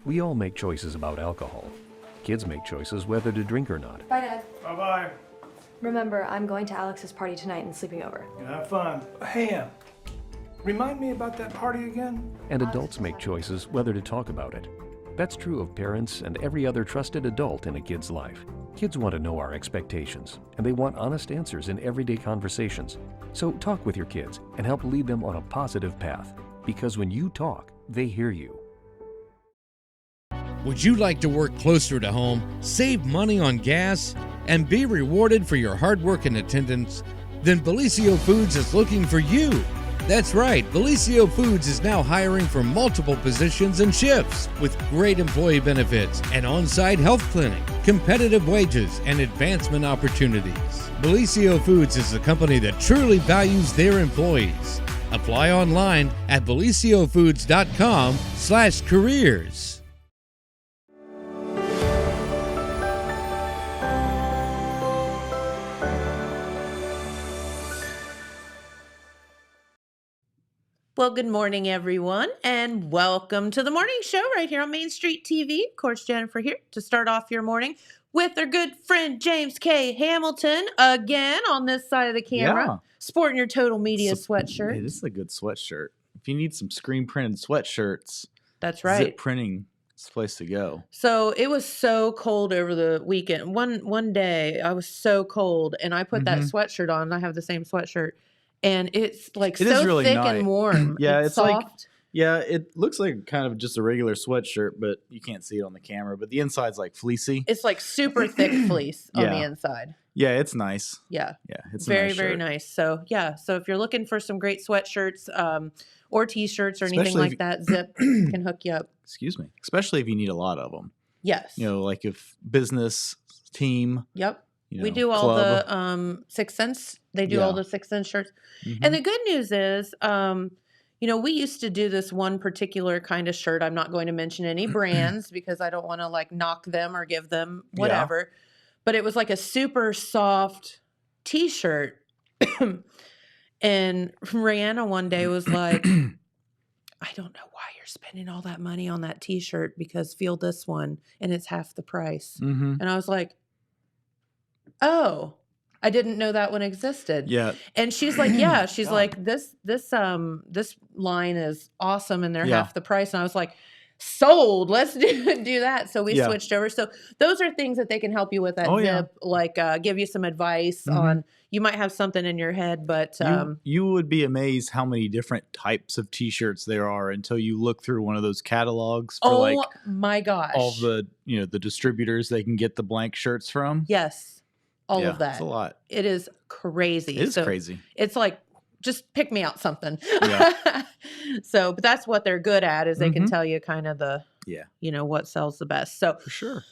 We all make choices about alcohol. Kids make choices whether to drink or not. Bye, Dad. Bye-bye. Remember, I'm going to Alex's party tonight and sleeping over. You have fun. Hey, remind me about that party again? And adults make choices whether to talk about it. That's true of parents and every other trusted adult in a kid's life. Kids want to know our expectations, and they want honest answers in everyday conversations. So talk with your kids and help lead them on a positive path. Because when you talk, they hear you. Would you like to work closer to home, save money on gas, and be rewarded for your hard work and attendance? Then Bellisio Foods is looking for you. That's right, Bellisio Foods is now hiring for multiple positions and shifts with great employee benefits, an on-site health clinic, competitive wages, and advancement opportunities. Bellisio Foods is a company that truly values their employees. Apply online at belisiofoods.com/careers. Well, good morning, everyone, and welcome to the morning show right here on Main Street TV. Of course, Jennifer here to start off your morning with our good friend James K. Hamilton again on this side of the camera, sporting your Total Media sweatshirt. Hey, this is a good sweatshirt. If you need some screen printed sweatshirts, that's right. Zip Printing is the place to go. So it was so cold over the weekend. One day I was so cold, and I put that sweatshirt on. And I have the same sweatshirt. And it's like so really thick nice. And warm. Yeah, it's like soft. it looks like kind of just a regular sweatshirt, but you can't see it on the camera. But the inside's like fleecy. It's like super thick fleece on the inside. Yeah, it's nice. Yeah, it's very a nice very shirt. nice. So so if you're looking for some great sweatshirts or t-shirts or anything Especially like that, Zip can hook you up. Excuse me. Especially if you need a lot of them. Yes. You know, like if business team. Yep. You know, we do all club. the 6 cents. They do all the 6 cent shirts. Mhm. And the good news is, we used to do this one particular kind of shirt. I'm not going to mention any brands because I don't want to like knock them or give them whatever. But it was like a super soft t-shirt. And Rihanna one day was like, I don't know why you're spending all that money on that t-shirt because feel this one and it's half the price. Mhm. And I was like, oh, I didn't know that one existed. Yeah. And she's like, yeah, she's like, this line is awesome and they're half the price. And I was like, sold, let's do that. So we switched over. So those are things that they can help you with at Zip, like give you some advice on, you might have something in your head, but you would be amazed how many different types of t-shirts there are until you look through one of those catalogs for my gosh, all the, the distributors they can get the blank shirts from. Yes. All of that. It's a lot. It is crazy. It is crazy. It's like, just pick me out something. Yeah. But that's what they're good at is they can tell you kind of the, what sells the best. So for sure.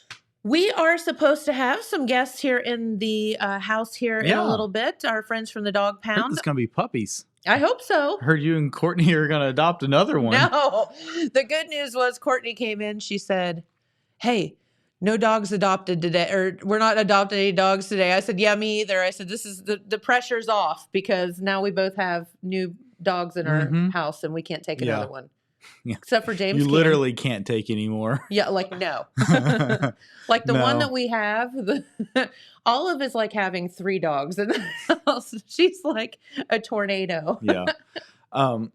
We are supposed to have some guests here in the house here in a little bit. Our friends from the Dog I think Pound. it's going to be puppies. I hope so. Heard you and Courtney are going to adopt another one. No. The good news was Courtney came in. She said, hey, no dogs adopted today, or we're not adopting any dogs today. I said, yeah, me either. I said, this is the pressure's off because now we both have new dogs in our house and we can't take another one. Yeah. Except for James. You literally can't take any more. Yeah, like no. Like the one that we have, Olive is like having 3 dogs in the house. She's like a tornado. Yeah. I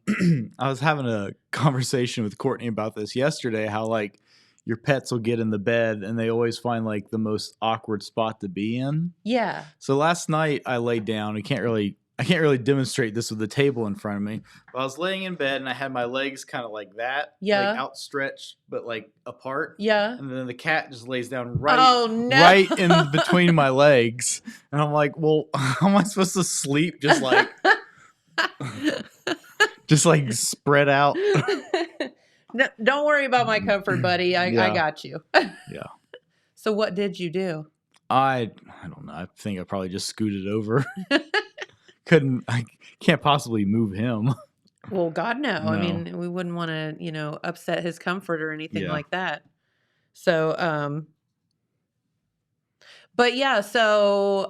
was having a conversation with Courtney about this yesterday, how like your pets will get in the bed and they always find like the most awkward spot to be in. Yeah. So last night I laid down. I can't really demonstrate this with the table in front of me. But I was laying in bed and I had my legs kind of like that. Yeah. Like outstretched, but like apart. Yeah. And then the cat just lays down right in between my legs. And I'm like, well, how am I supposed to sleep just like spread out? No, don't worry about my comfort, buddy. I got you. Yeah. So what did you do? I don't know. I think I probably just scooted over. I can't possibly move him. Well, God, no. No. I mean, we wouldn't want to, upset his comfort or anything like that. So, but yeah, so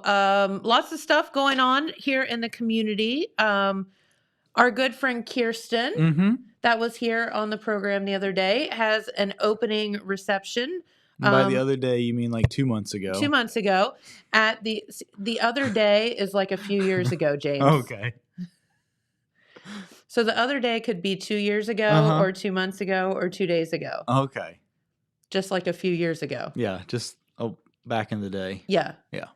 lots of stuff going on here in the community. Our good friend Kirsten, that was here on the program the other day has an opening reception. And by the other day, you mean like 2 months ago? 2 months ago. At the other day is like a few years ago, James. Okay. So the other day could be 2 years ago, or 2 months ago, or 2 days ago. Okay. Just like a few years ago. Yeah, just back in the day. Yeah. Yeah.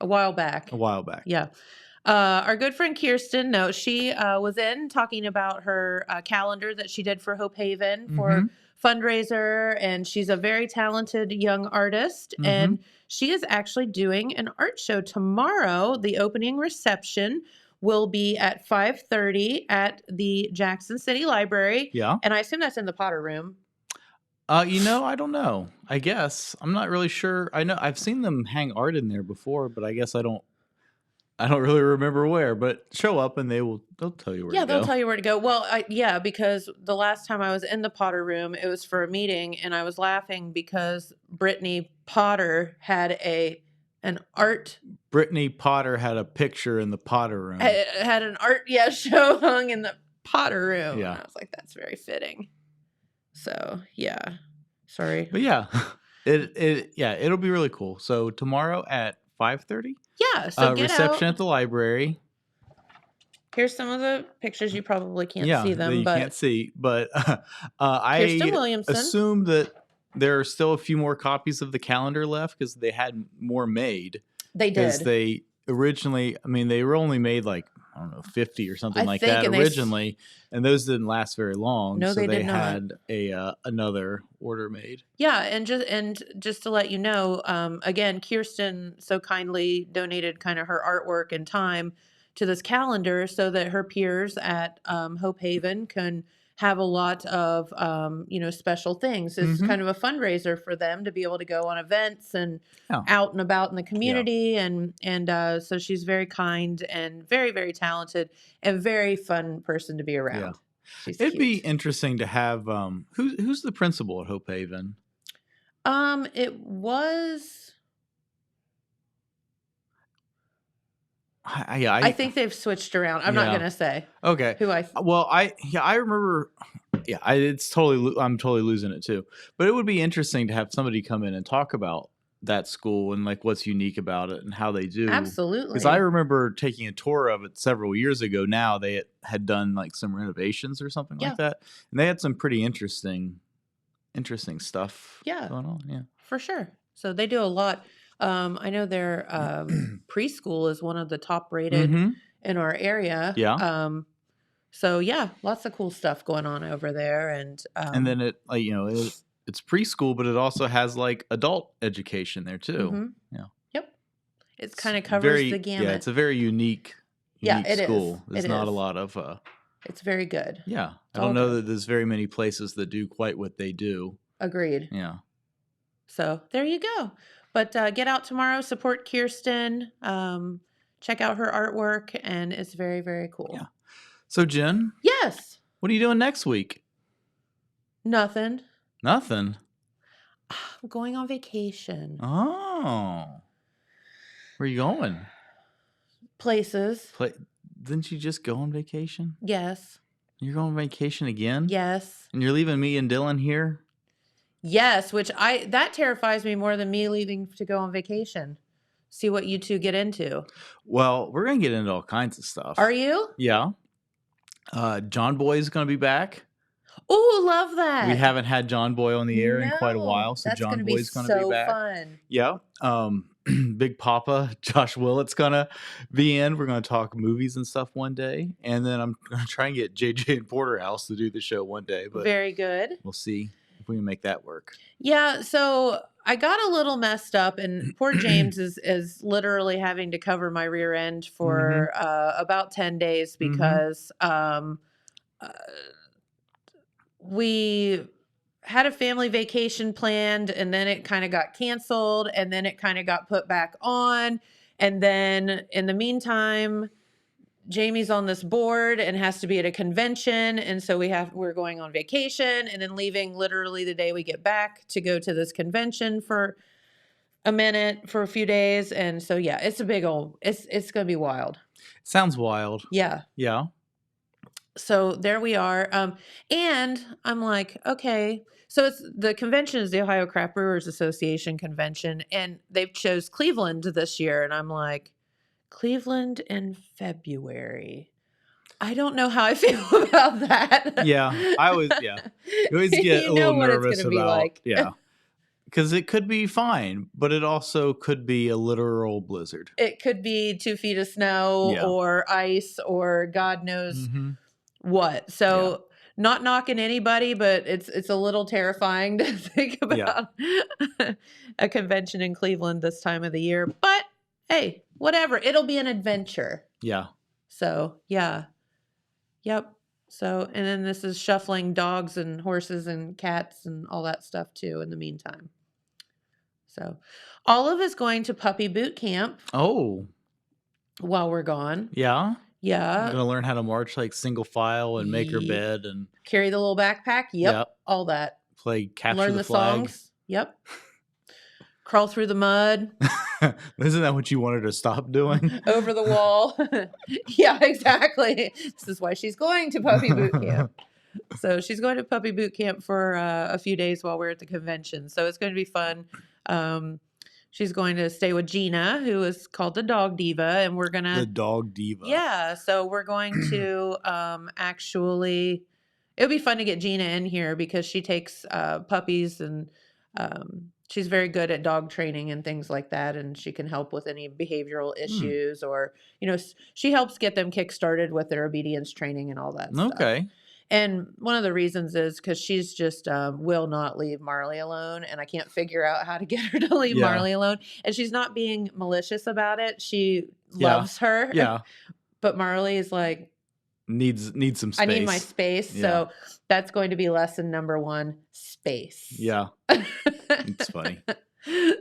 A while back. A while back. Yeah. Our good friend Kirsten, no, she was in talking about her calendar that she did for Hope Haven for fundraiser, and she's a very talented young artist, and she is actually doing an art show tomorrow. The opening reception will be at 5:30 at the Jackson City Library. Yeah. And I assume that's in the Potter Room. I don't know. I guess I'm not really sure. I know I've seen them hang art in there before, but I guess I don't really remember where. But show up and they'll tell you where. Yeah, to go. they'll tell you where to go. Well, because the last time I was in the Potter Room, it was for a meeting, and I was laughing because Brittany Potter had an art. Brittany Potter had a picture in the Potter Room. Had an art show hung in the Potter Room. Yeah. And I was like, that's very fitting. So yeah, sorry. But yeah, it'll be really cool. So tomorrow at 5:30. Yeah. So get reception out. at the library. Here's some of the pictures. You probably can't see that them, you but can't see. But Kirsten I Williamson. assume that there are still a few more copies of the calendar left because they had more made. They Because did. they originally, they were only made like, I don't know, 50 or something I like think, that and originally, and those didn't last very long. No, so they they did not. had another order made. Yeah, and just to let you know, again, Kirsten so kindly donated kind of her artwork and time to this calendar so that her peers at Hope Haven can have a lot of special things. It's kind of a fundraiser for them to be able to go on events and out and about in the community, and so she's very kind and very, very talented and very fun person to be around. Yeah. She's It'd be cute. interesting to have who's the principal at Hope Haven? It was. I think they've switched around. I'm not Yeah. gonna say Okay. who I. Well, I remember. Yeah, I'm totally losing it too. But it would be interesting to have somebody come in and talk about that school and like what's unique about it and how they do. Absolutely. Because I remember taking a tour of it several years ago. Now they had done like some renovations or something like that, and they had some pretty interesting stuff. Yeah. going on. Yeah, For sure. So they do a lot. I know their preschool is one of the top rated in our area. Yeah. So yeah, lots of cool stuff going on over there, and then it it's preschool, but it also has like adult education there too. Yeah. Yep. It's kind of covers the gamut. Yeah, it's a very unique it is. school. There's It not is. a lot of It's very good. yeah. I all don't know good. that there's very many places that do quite what they do. Agreed. Yeah. So there you go. But get out tomorrow, support Kirsten, check out her artwork, and it's very, very cool. Yeah. So Jen, Yes. what are you doing next week? Nothing. Nothing. I'm going on vacation. Oh. Where are you going? Places. Didn't you just go on vacation? Yes. You're going on vacation again? Yes. And you're leaving me and Dylan here? Yes, which that terrifies me more than me leaving to go on vacation. See what you two get into. Well, we're going to get into all kinds of stuff. Are you? Yeah. John Boy is going to be back. Oh, love that. We haven't had John Boy on the air in quite a No, while, so that's John gonna Boy's going to be so back. Fun. Yeah. Big Papa Josh Willett's going to be in. We're going to talk movies and stuff one day, and then I'm going to try and get JJ and Porterhouse to do the show one day, but Very good. we'll see if we can make that work. Yeah, so I got a little messed up, and poor James is literally having to cover my rear end for about 10 days because we had a family vacation planned, and then it kind of got canceled, and then it kind of got put back on. And then in the meantime, Jamie's on this board and has to be at a convention. And so we're going on vacation and then leaving literally the day we get back to go to this convention for a few days. And so, yeah, it's a big it's going to be wild. Sounds wild. Yeah. Yeah. So there we are. And I'm like, okay. So it's the convention is the Ohio Craft Brewers Association convention, and they've chose Cleveland this year. And I'm like, Cleveland in February. I don't know how I feel about that. Yeah, you always get a little what it's nervous gonna be about, like. yeah. Because it could be fine, but it also could be a literal blizzard. It could be 2 feet of snow Yeah. or ice or God knows Mhm. what. So not knocking anybody, but it's a little terrifying to think about a convention in Cleveland this time of the year. But hey, whatever. It'll be an adventure. Yeah. So yeah. Yep. So and then this is shuffling dogs and horses and cats and all that stuff too in the meantime. So Olive is going to puppy boot camp Oh, while we're gone. yeah. I'm Yeah. gonna learn how to march like single file and make her Ye- bed and Carry the little backpack. Yep. Yep. All that. play capture Learn the the flag. songs. Yep. Crawl through the mud, Isn't that what you wanted to stop doing? over the wall. Yeah, exactly. This is why she's going to puppy boot camp. So she's going to puppy boot camp for a few days while we're at the convention. So it's going to be fun. She's going to stay with Gina, who is called the Dog Diva, and we're The gonna dog diva. yeah. So we're going to actually. It would be fun to get Gina in here because she takes puppies and she's very good at dog training and things like that, and she can help with any behavioral issues or she helps get them kick-started with their obedience training and all that stuff. Okay. And one of the reasons is because she's just will not leave Marley alone, and I can't figure out how to get her to leave Yeah. Marley alone. And she's not being malicious about it. She Yeah. loves her. Yeah. But Marley is like, Needs some space. I need my space. Yeah. So that's going to be lesson number 1, space. Yeah. It's funny.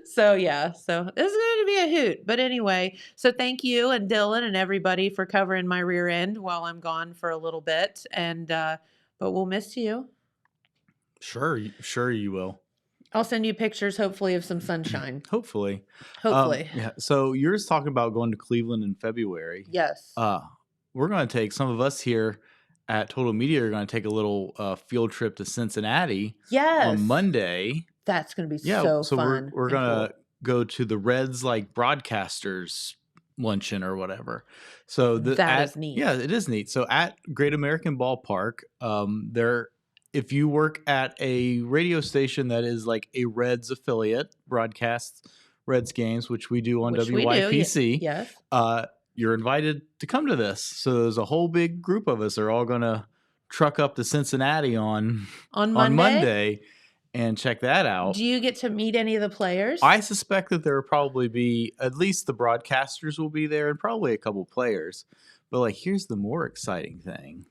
So yeah, so this is going to be a hoot. But anyway, so thank you and Dylan and everybody for covering my rear end while I'm gone for a little bit. And but we'll miss you. Sure you will. I'll send you pictures, hopefully, of some sunshine. Hopefully. Hopefully, Yeah. So you're just talking about going to Cleveland in February. yes. We're going to take some of us here at Total Media are going to take a little field trip to Cincinnati Yes. on Monday. That's going to be Yeah. so So fun. we're and going to cool. go to the Reds like broadcasters luncheon or whatever. So That is neat. Yeah, it is neat. So at Great American Ballpark, if you work at a radio station that is like a Reds affiliate, broadcasts Reds games, which we do on Which we do, WYPC, Yes. you're invited to come to this. So there's a whole big group of us are all going to truck up to Cincinnati on Monday and check that out. Do you get to meet any of the players? I suspect that there will probably be at least the broadcasters will be there and probably a couple players. But like, here's the more exciting thing.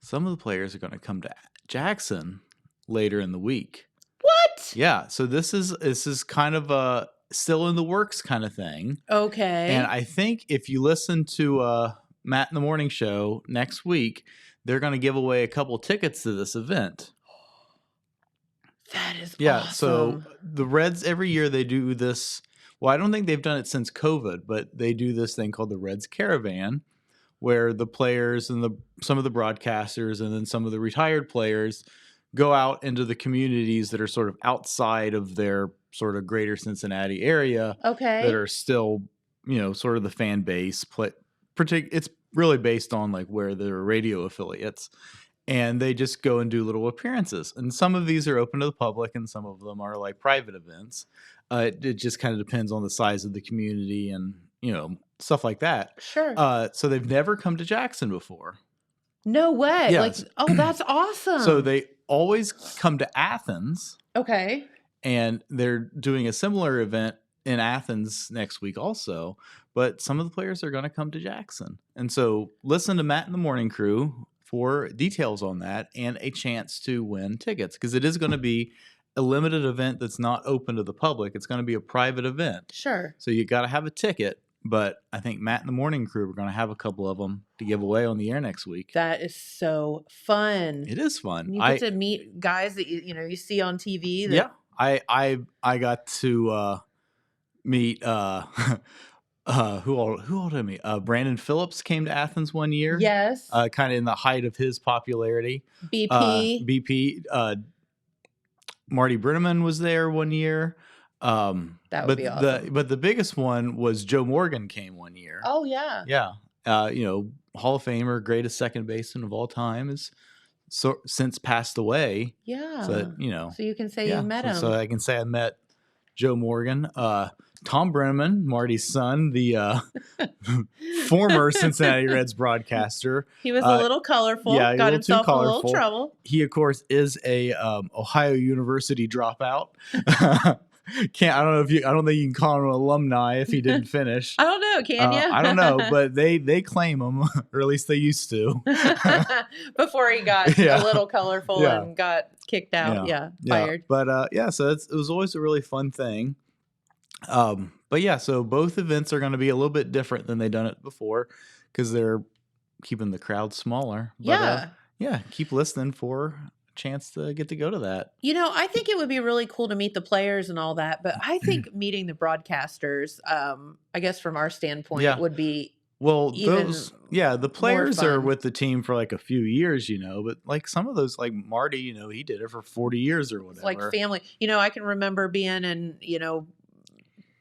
Some of the players are going to come to Jackson later in the week. What? Yeah. So this is kind of a still in the works kind of thing. Okay. And I think if you listen to Matt in the Morning Show next week, they're going to give away a couple tickets to this event. That is Yeah. awesome. So the Reds every year they do this. Well, I don't think they've done it since COVID, but they do this thing called the Reds Caravan, where the players and some of the broadcasters and then some of the retired players go out into the communities that are sort of outside of their sort of greater Cincinnati area Okay. that are still, sort of the fan base. It's really based on like where their radio affiliates. And they just go and do little appearances. And some of these are open to the public and some of them are like private events. It just kind of depends on the size of the community and, stuff like that. Sure. So they've never come to Jackson before. No way. Yeah, Like, oh, that's awesome. So they always come to Athens, Okay. and they're doing a similar event in Athens next week also. But some of the players are going to come to Jackson. And so listen to Matt and the Morning Crew for details on that and a chance to win tickets, because it is going to be a limited event that's not open to the public. It's going to be a private event. Sure. So you got to have a ticket. But I think Matt and the Morning Crew are going to have a couple of them to give away on the air next week. That is so fun. It is fun. You get to meet guys that you see on TV. That, Yeah, I got to meet who all did me? Brandon Phillips came to Athens one year. Yes. Kind of in the height of his popularity. BP. Marty Brenneman was there one year. That would be awesome. But the biggest one was Joe Morgan came one year. Oh yeah. Yeah. Hall of Famer, greatest second baseman of all time, is since passed away. Yeah. So So you can say you met him. So I can say I met Joe Morgan. Tom Brenneman, Marty's son, the former Cincinnati Reds broadcaster. He was a little colorful. Yeah, got a little too himself in a little colorful. trouble. He, of course, is a Ohio University dropout. I don't think you can call him an alumni if he didn't finish. I don't know. Can you? I don't know, but they claim him, or at least they used to. Before he got a little colorful and got kicked out. Yeah, fired. But so it was always a really fun thing. But yeah, so both events are going to be a little bit different than they've done it before because they're keeping the crowd smaller. But, keep listening for a chance to get to go to that. I think it would be really cool to meet the players and all that, but I think meeting the broadcasters, I guess from our standpoint, would be the players are fun. with the team for like a few years, but like some of those, like Marty, he did it for 40 years or whatever. It's like family. I can remember being in,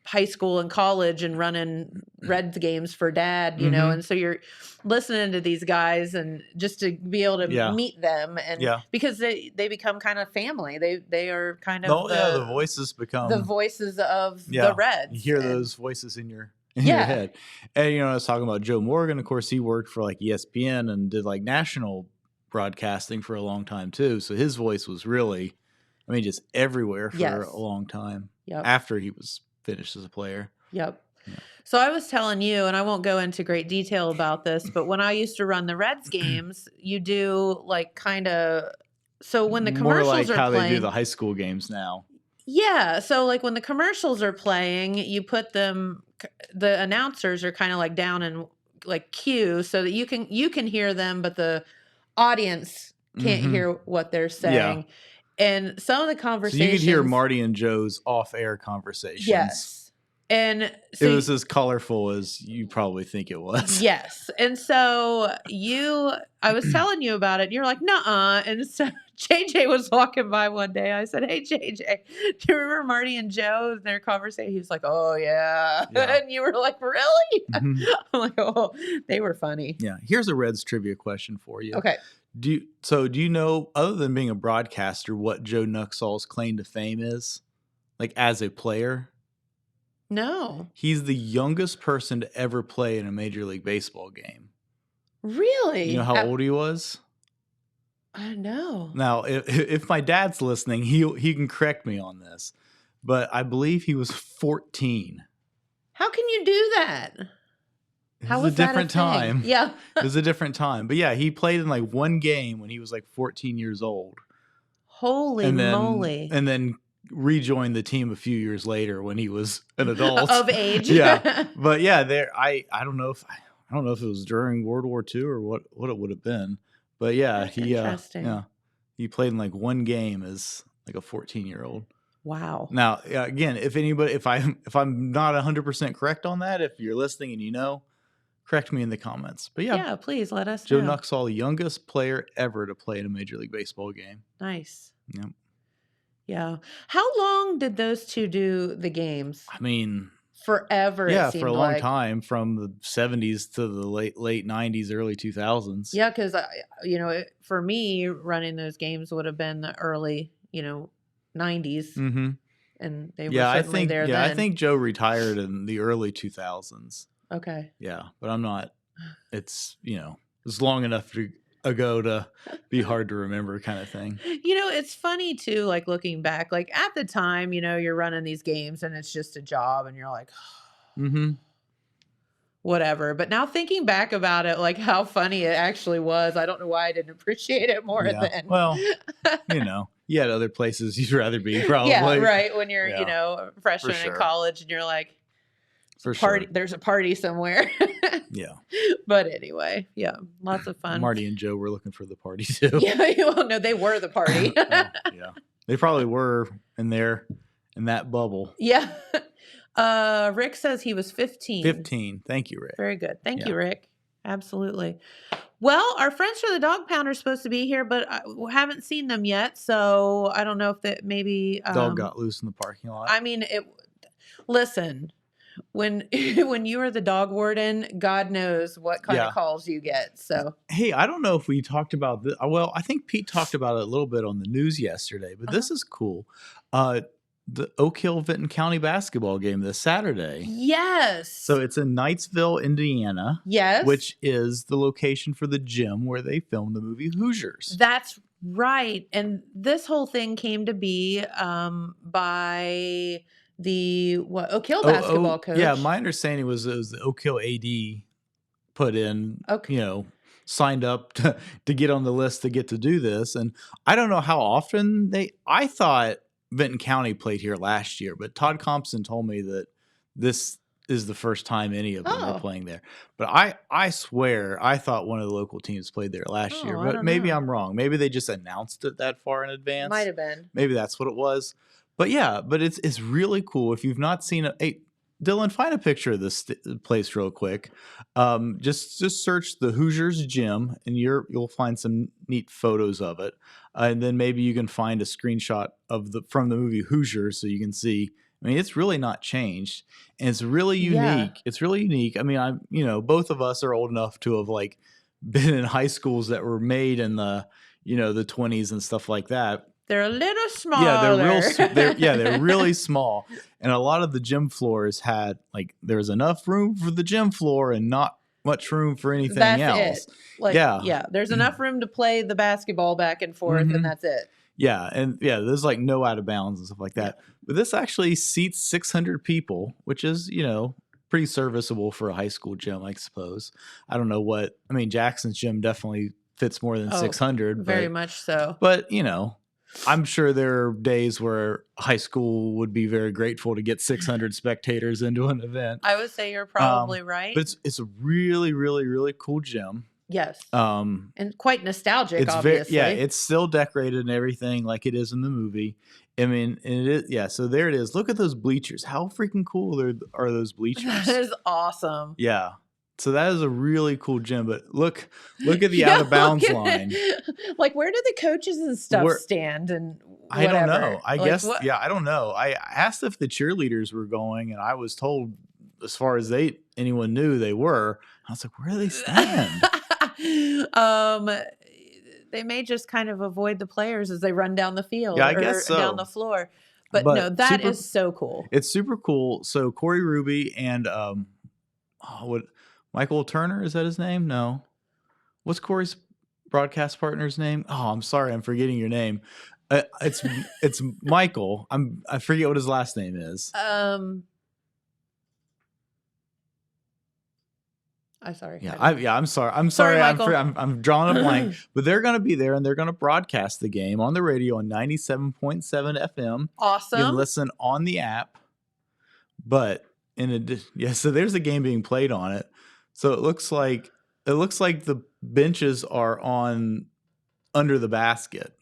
high school and college and running Reds games for Dad, and so you're listening to these guys and just to be able to meet them and because they become kind of family. They are kind of the voices become the voices of the Reds. You hear those voices in your head. And I was talking about Joe Morgan. Of course, he worked for like ESPN and did like national broadcasting for a long time too. So his voice was really, just everywhere for a long time. After he was finished as a player. Yep. So I was telling you, and I won't go into great detail about this, but when I used to run the Reds games, you do like kind of, so when the commercials more like are how playing, they do the high school games now. Yeah. So like when the commercials are playing, you put them, the announcers are kind of like down in like queue so that you can hear them, but the audience can't hear what they're saying. Yeah. And some of the conversations. So you could hear Marty and Joe's off-air conversations. Yes. And so it was as colorful as you probably think it was. Yes. And so I was telling you about it. And you're like, nuh-uh. And so JJ was walking by one day. I said, hey, JJ, do you remember Marty and Joe and their conversation? He was like, oh, yeah. And you were like, really? I'm like, oh, they were funny. Yeah. Here's a Reds trivia question for you. Okay. Do you know, other than being a broadcaster, what Joe Nuxall's claim to fame is? Like as a player? No. He's the youngest person to ever play in a Major League Baseball game. Really? You know how old he was? I know. Now, if my dad's listening, he can correct me on this, but I believe he was 14. How can you do that? It was a different time. Yeah. It was a different time. But yeah, he played in like one game when he was like 14 years old. Holy moly. And then rejoined the team a few years later when he was an adult. Of age. Yeah. But yeah, I don't know if it was during World War II or what it would have been. But yeah, he played in like one game as like a 14-year-old. Wow. Now, again, if I'm not 100% correct on that, if you're listening and correct me in the comments. But yeah, please let us know. Joe Nuxall, the youngest player ever to play in a Major League Baseball game. Nice. Yep. Yeah. How long did those two do the games? Forever. Yeah, for a long time, from the 70s to the late 90s, early 2000s. Yeah, because for me, running those games would have been the early 90s. Mm-hmm. And they were certainly there then. I think Joe retired in the early 2000s. Okay. Yeah, but I'm not. It's it's long enough ago to be hard to remember, kind of thing. It's funny too. Like looking back, like at the time, you're running these games and it's just a job, and you're like, whatever. But now thinking back about it, like how funny it actually was, I don't know why I didn't appreciate it more then. Well, you had other places you'd rather be, probably. Yeah, right. When you're a freshman in college, and you're like. There's a party somewhere. Yeah. But anyway, yeah, lots of fun. Marty and Joe were looking for the party too. Yeah, no, they were the party. Yeah. They probably were in that bubble. Yeah. Rick says he was 15. 15. Thank you, Rick. Very good. Thank Yeah. you, Rick. Absolutely. Well, our friends from the Dog Pound are supposed to be here, but we haven't seen them yet. So I don't know if that maybe Dog got loose in the parking lot. I mean, listen, when when you are the dog warden, God knows what kind Yeah. of calls you get. So Hey, I don't know if we talked about this. Well, I think Pete talked about it a little bit on the news yesterday, but this is cool. The Oak Hill Vinton County basketball game this Saturday. yes. So it's in Knightsville, Indiana, yes. which is the location for the gym where they filmed the movie Hoosiers. That's right. And this whole thing came to be by the Oak Hill basketball coach. Yeah, my understanding was it was the Oak Hill AD put in, Okay. Signed up to get on the list to get to do this. And I don't know how often I thought Vinton County played here last year, but Todd Compson told me that this is the first time any of them are playing there. But I swear I thought one of the local teams played there last year, I but don't maybe know. I'm wrong. Maybe they just announced it that far in advance. Might have been. Maybe that's what it was. But yeah, but it's really cool. If you've not seen it, hey, Dylan, find a picture of this place real quick. Just search the Hoosiers Gym, and you'll find some neat photos of it. And then maybe you can find a screenshot from the movie Hoosiers, so you can see. I mean, it's really not changed, and it's really unique. Yeah. It's really unique. I mean, both of us are old enough to have like been in high schools that were made in the the 20s and stuff like that. They're a little smaller. Yeah, they're really small. And a lot of the gym floors had there's enough room for the gym floor and not much room for anything else. It. There's enough room to play the basketball back and forth, and that's it. Yeah, and there's no out of bounds and stuff like that. But this actually seats 600 people, which is, pretty serviceable for a high school gym, I suppose. I don't know Jackson's gym definitely fits more than 600. Very much so. But, I'm sure there are days where high school would be very grateful to get 600 spectators into an event. I would say you're probably right. But it's a really, really, really cool gym. Yes. And quite nostalgic, it's obviously. it's still decorated and everything like it is in the movie. I mean, and it is, yeah, so there it is. Look at those bleachers. How freaking cool are those bleachers? That is awesome. Yeah. So that is a really cool gym, but look at the out of bounds line. Where do the coaches and stuff stand and whatever? I don't know. I guess what? I don't know. I asked if the cheerleaders were going, and I was told as far as anyone knew they were. I was like, where do they stand? They may just kind of avoid the players as they run down the field I guess so. down the floor. But no, that is so cool. It's super cool. So Corey Ruby and Michael Turner, is that his name? No. What's Corey's broadcast partner's name? Oh, I'm sorry, I'm forgetting your name. It's Michael. I forget what his last name is. I'm sorry. I'm sorry. I'm sorry. I'm drawing a blank. But they're going to be there, and they're going to broadcast the game on the radio on 97.7 FM. Awesome. You can listen on the app. But in addition, so there's a game being played on it. So it looks like the benches are under the basket.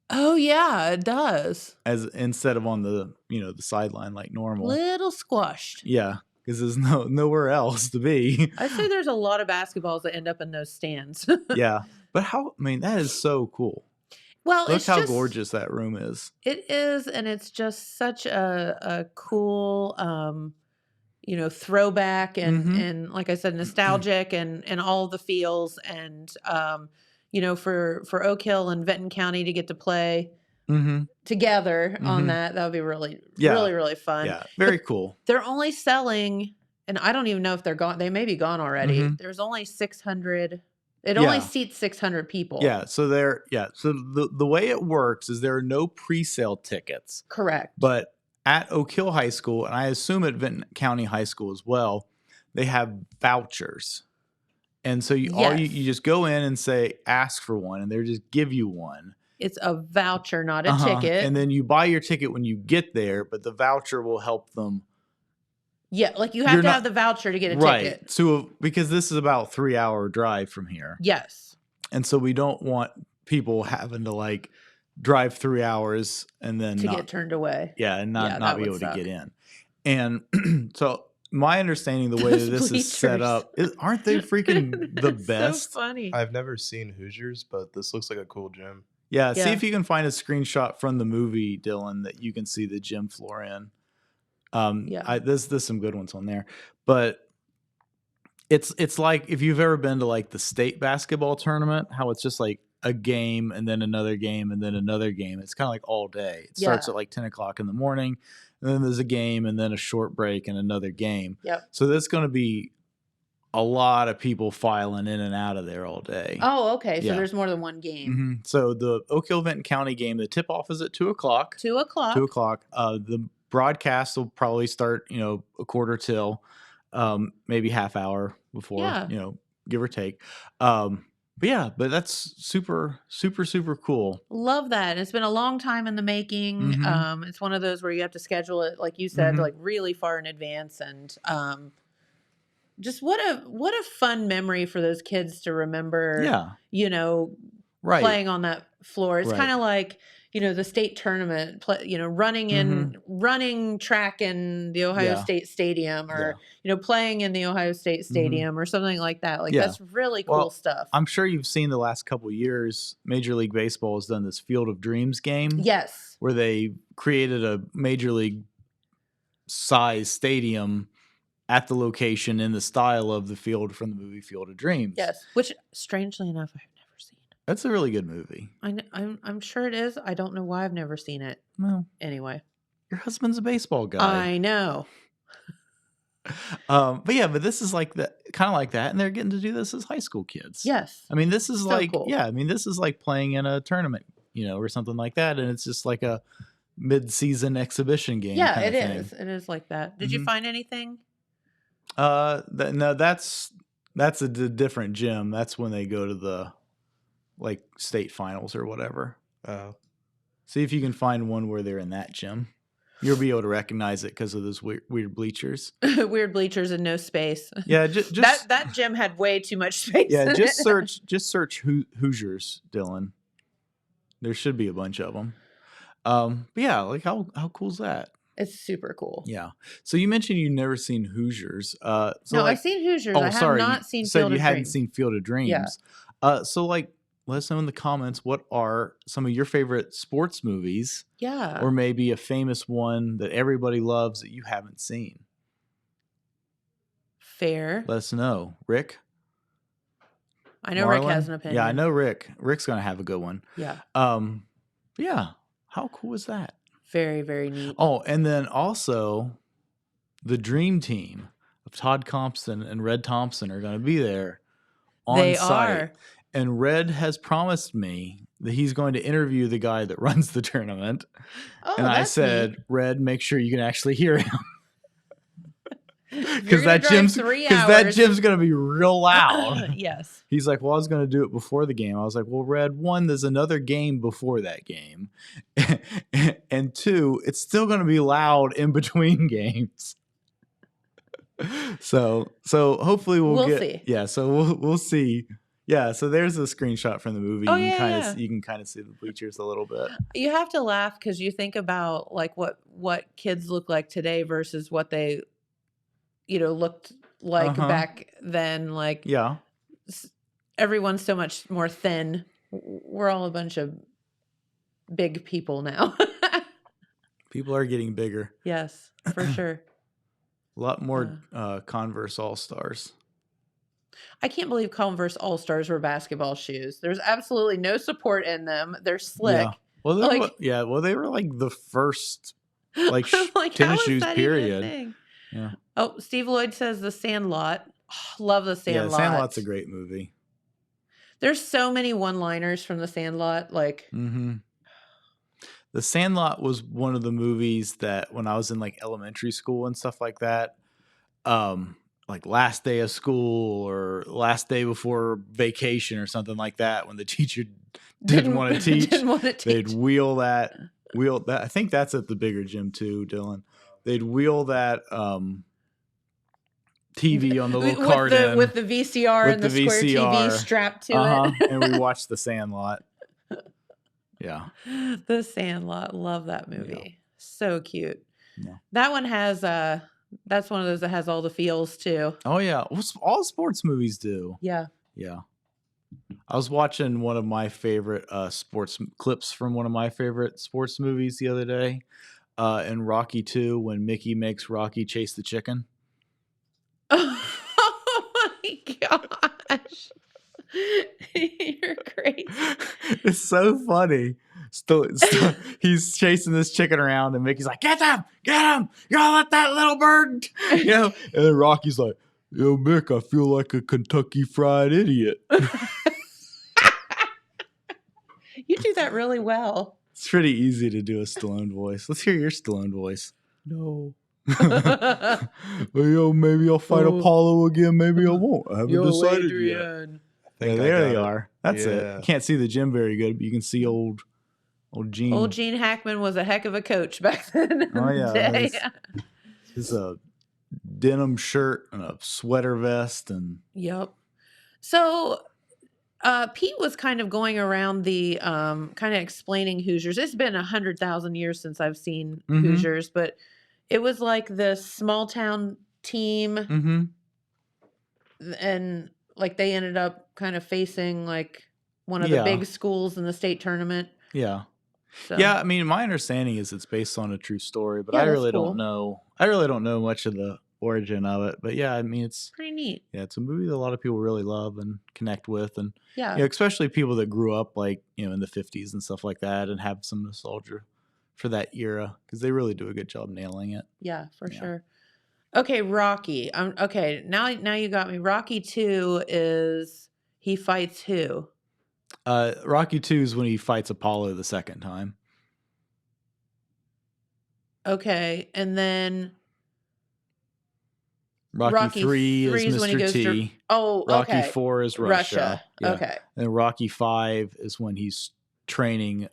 Oh yeah, it does. As instead of on the the sideline like normal. Little squashed. Yeah, because there's nowhere else to be. I'd say there's a lot of basketballs that end up in those stands. Yeah, but that is so cool. Well, look how gorgeous that room is. It is, and it's just such a cool throwback and like I said, nostalgic and all the feels and for Oak Hill and Vinton County to get to play together on that would be really really fun. Yeah, very cool. They're only selling, and I don't even know if they're gone. They may be gone already. There's only 600. It only seats 600 people. Yeah, so so the way it works is there are no pre-sale tickets. Correct. But at Oak Hill High School, and I assume at Vinton County High School as well, they have vouchers. And so you just go in and ask for one, and they just give you one. It's a voucher, not a ticket. And then you buy your ticket when you get there, but the voucher will help them. Yeah, you have to have the voucher to get a ticket. Right. So because this is about 3-hour drive from here. Yes. And so we don't want people having to drive 3 hours and then to not, get turned away. and Yeah, not that be would able suck. to get in. And so my understanding, the way that Those this is set bleachers. up, aren't they freaking the It's best? So funny. I've never seen Hoosiers, but this looks like a cool gym. Yeah, see Yeah. if you can find a screenshot from the movie, Dylan, that you can see the gym floor in. Yeah. There's some good ones on there, but it's like if you've ever been to like the state basketball tournament, how it's just like a game and then another game and then another game. It's kind of like all day. It starts Yeah. at like 10 o'clock in the morning, and then there's a game and then a short break and another game. Yep. So there's going to be a lot of people filing in and out of there all day. Oh, okay. So Yeah. there's more than one game. Mhm. So the Oak Hill Benton County game, the tip off is at 2 o'clock. 2 o'clock. 2 o'clock. The broadcast will probably start, a quarter till, maybe half hour before, Yeah. Give or take. But that's super, super, super cool. Love that. It's been a long time in the making. Mhm. It's one of those where you have to schedule it, like you said, Mhm. like really far in advance. And just what a fun memory for those kids to remember. Yeah. Right. Playing on that floor. It's Right. kind of like the state tournament. Running track in the Ohio Yeah. State Stadium, or playing in the Ohio State Stadium, or something like that. Like Yeah. that's really cool Well, stuff. I'm sure you've seen the last couple of years, Major League Baseball has done this Field of Dreams game. Yes. Where they created a Major League size stadium at the location in the style of the field from the movie Field of Dreams. Yes. Which, strangely enough, I've never seen. That's a really good movie. I'm sure it is. I don't know why I've never seen it. Well, Anyway, your husband's a baseball guy. I know. But this is like that, kind of like that, and they're getting to do this as high school kids. Yes. I mean, this is So like, cool. this is like playing in a tournament, or something like that, and it's just like a mid-season exhibition game. Yeah, kind it of thing. is. It is like that. Did you Mhm. find anything? No, that's a different gym. That's when they go to the like state finals or whatever. See if you can find one where they're in that gym. You'll be able to recognize it because of those weird bleachers. Weird bleachers and no space. Yeah, just that gym had way too much space. yeah, in just it. search Hoosiers, Dylan. There should be a bunch of them. But yeah, like how cool's that? It's super cool. Yeah. So you mentioned you've never seen Hoosiers. No, I've seen Hoosiers. I have not seen you said Field you of hadn't Dreams. seen Field of Dreams. Yeah. So let us know in the comments, what are some of your favorite sports movies, Yeah. or maybe a famous one that everybody loves that you haven't seen. Fair. Let us know. Rick? I know Rick Marlon? has an opinion. Yeah, I know Rick. Rick's going to have a good one. Yeah. Yeah. How cool is that? Very, very neat. Oh, and then also the dream team of Todd Compton and Red Thompson are going to be there on They site. are. And Red has promised me that he's going to interview the guy that runs the tournament. Oh, and I that's said, neat. Red, make sure you can actually hear him. You're Because gonna that drive gym's 3 that hours. gym's going to be real loud. Yes. He's like, well, I was going to do it before the game. I was like, well, Red, one, there's another game before that game. And two, it's still going to be loud in between games. So hopefully We'll get, see. yeah, so we'll see. Yeah, so there's a screenshot from the movie. Oh, you can yeah, yeah. you can kind of see the bleachers a little bit. You have to laugh because you think about like what kids look like today versus what they looked like Uh-huh. back then. Like Yeah. everyone's so much more thin. We're all a bunch of big people now. People are getting bigger. Yes, for sure. A lot more Converse All-Stars. I can't believe Converse All-Stars were basketball shoes. There's absolutely no support in them. They're slick. Yeah. Well, they were like the first like Like, how tennis is shoes that even a period. thing? Yeah. Oh, Steve Lloyd says The Sandlot. Oh, love The Sandlot. Yeah, Sandlot's a great movie. There's so many one-liners from The Sandlot. Like, Mm-hmm. The Sandlot was one of the movies that when I was in like elementary school and stuff like that, like last day of school or last day before vacation or something like that, when the teacher didn't want to teach, Didn't want to they'd teach. wheel that. I think that's at the bigger gym too, Dylan. They'd wheel that TV on the little cart with the VCR With and the the square TV VCR. strapped to it. and we watched The Sandlot. Yeah. The Sandlot. Love that movie. So cute. Yeah. That one has that's one of those that has all the feels too. Oh yeah. Well, all sports movies do. Yeah. Yeah. I was watching one of my favorite sports clips from one of my favorite sports movies the other day. In Rocky 2 when Mickey makes Rocky chase the chicken. Oh my gosh. You're crazy. It's so funny. Still, he's chasing this chicken around, and Mickey's like, "Get him! Get him! You gotta let that little bird!" You know. And then Rocky's like, "Yo, Mick, I feel like a Kentucky Fried Idiot." You do that really well. It's pretty easy to do a Stallone voice. Let's hear your Stallone voice. No. Well, yo, maybe I'll fight Apollo again. Maybe I won't. I haven't decided yet. I Yeah, think I there got they it. are. That's it. Yeah. You can't see the gym very good, but you can see old Gene. Old Gene Hackman was a heck of a coach back then. Oh, yeah, Day. His denim shirt and a sweater vest and Yep. So Pete was kind of going around the kind of explaining Hoosiers. It's been 100,000 years since I've seen Mhm. Hoosiers, but it was like this small town team, and like they ended up kind of facing like one of the Yeah. big schools in the state tournament. yeah. So. Yeah, I mean, my understanding is it's based on a true story, but Yeah, I that's really cool. don't know. I really don't know much of the origin of it. But yeah, I mean, it's Pretty neat. it's a movie that a lot of people really love and connect with, and Yeah. especially people that grew up like in the 50s and stuff like that, and have some nostalgia for that era because they really do a good job nailing it. Yeah, for Yeah. sure. Okay, Rocky. Okay, now you got me. Rocky 2 is he fights who? Rocky 2 is when he fights Apollo the second time. Okay, and then Rocky 3 3 is is when he Mr. goes T. to Rocky okay. 4 is Russia. Yeah. Okay. And Rocky 5 is when he's training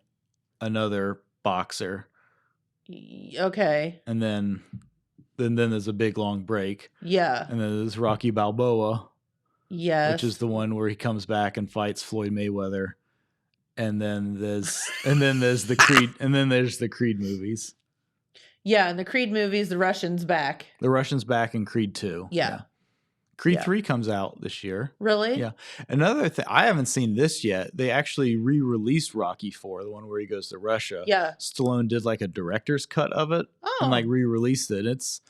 another boxer. Okay. And then there's a big long break. Yeah. And then there's Rocky Balboa, Yes. which is the one where he comes back and fights Floyd Mayweather. And then there's the Creed and then there's the Creed movies. Yeah, in the Creed movies, the Russians back. The Russians back in Creed 2. Yeah. Creed Yeah. 3 comes out this year. Really? Yeah. Another thing, I haven't seen this yet. They actually re-released Rocky 4, the one where he goes to Russia. Yeah. Stallone did like a director's cut of it Oh. and like re-released it. It's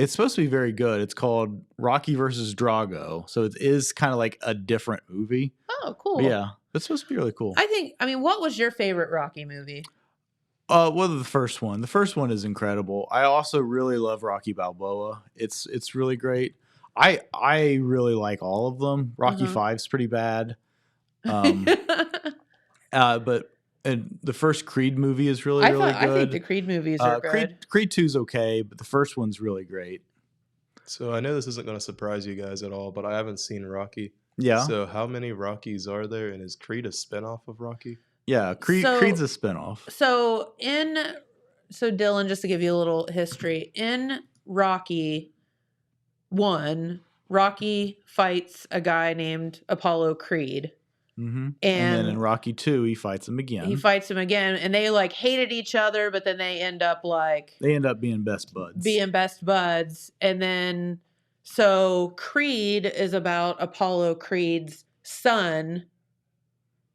supposed to be very good. It's called Rocky versus Drago. So it is kind of like a different movie. Oh, cool. But yeah. It's supposed to be really cool. I mean, what was your favorite Rocky movie? Well, the first one. The first one is incredible. I also really love Rocky Balboa. It's really great. I really like all of them. Rocky 5's pretty bad. But the first Creed movie is really good. I think the Creed movies are good. Creed 2's okay, but the first one's really great. So I know this isn't going to surprise you guys at all, but I haven't seen Rocky. Yeah. So how many Rockies are there, and is Creed a spinoff of Rocky? Yeah, Creed's a spinoff. So Dylan, just to give you a little history, in Rocky 1, Rocky fights a guy named Apollo Creed. Mm-hmm. And then in Rocky 2, he fights him again. He fights him again, and they like hated each other, but then they end up being best buds. And then so Creed is about Apollo Creed's son,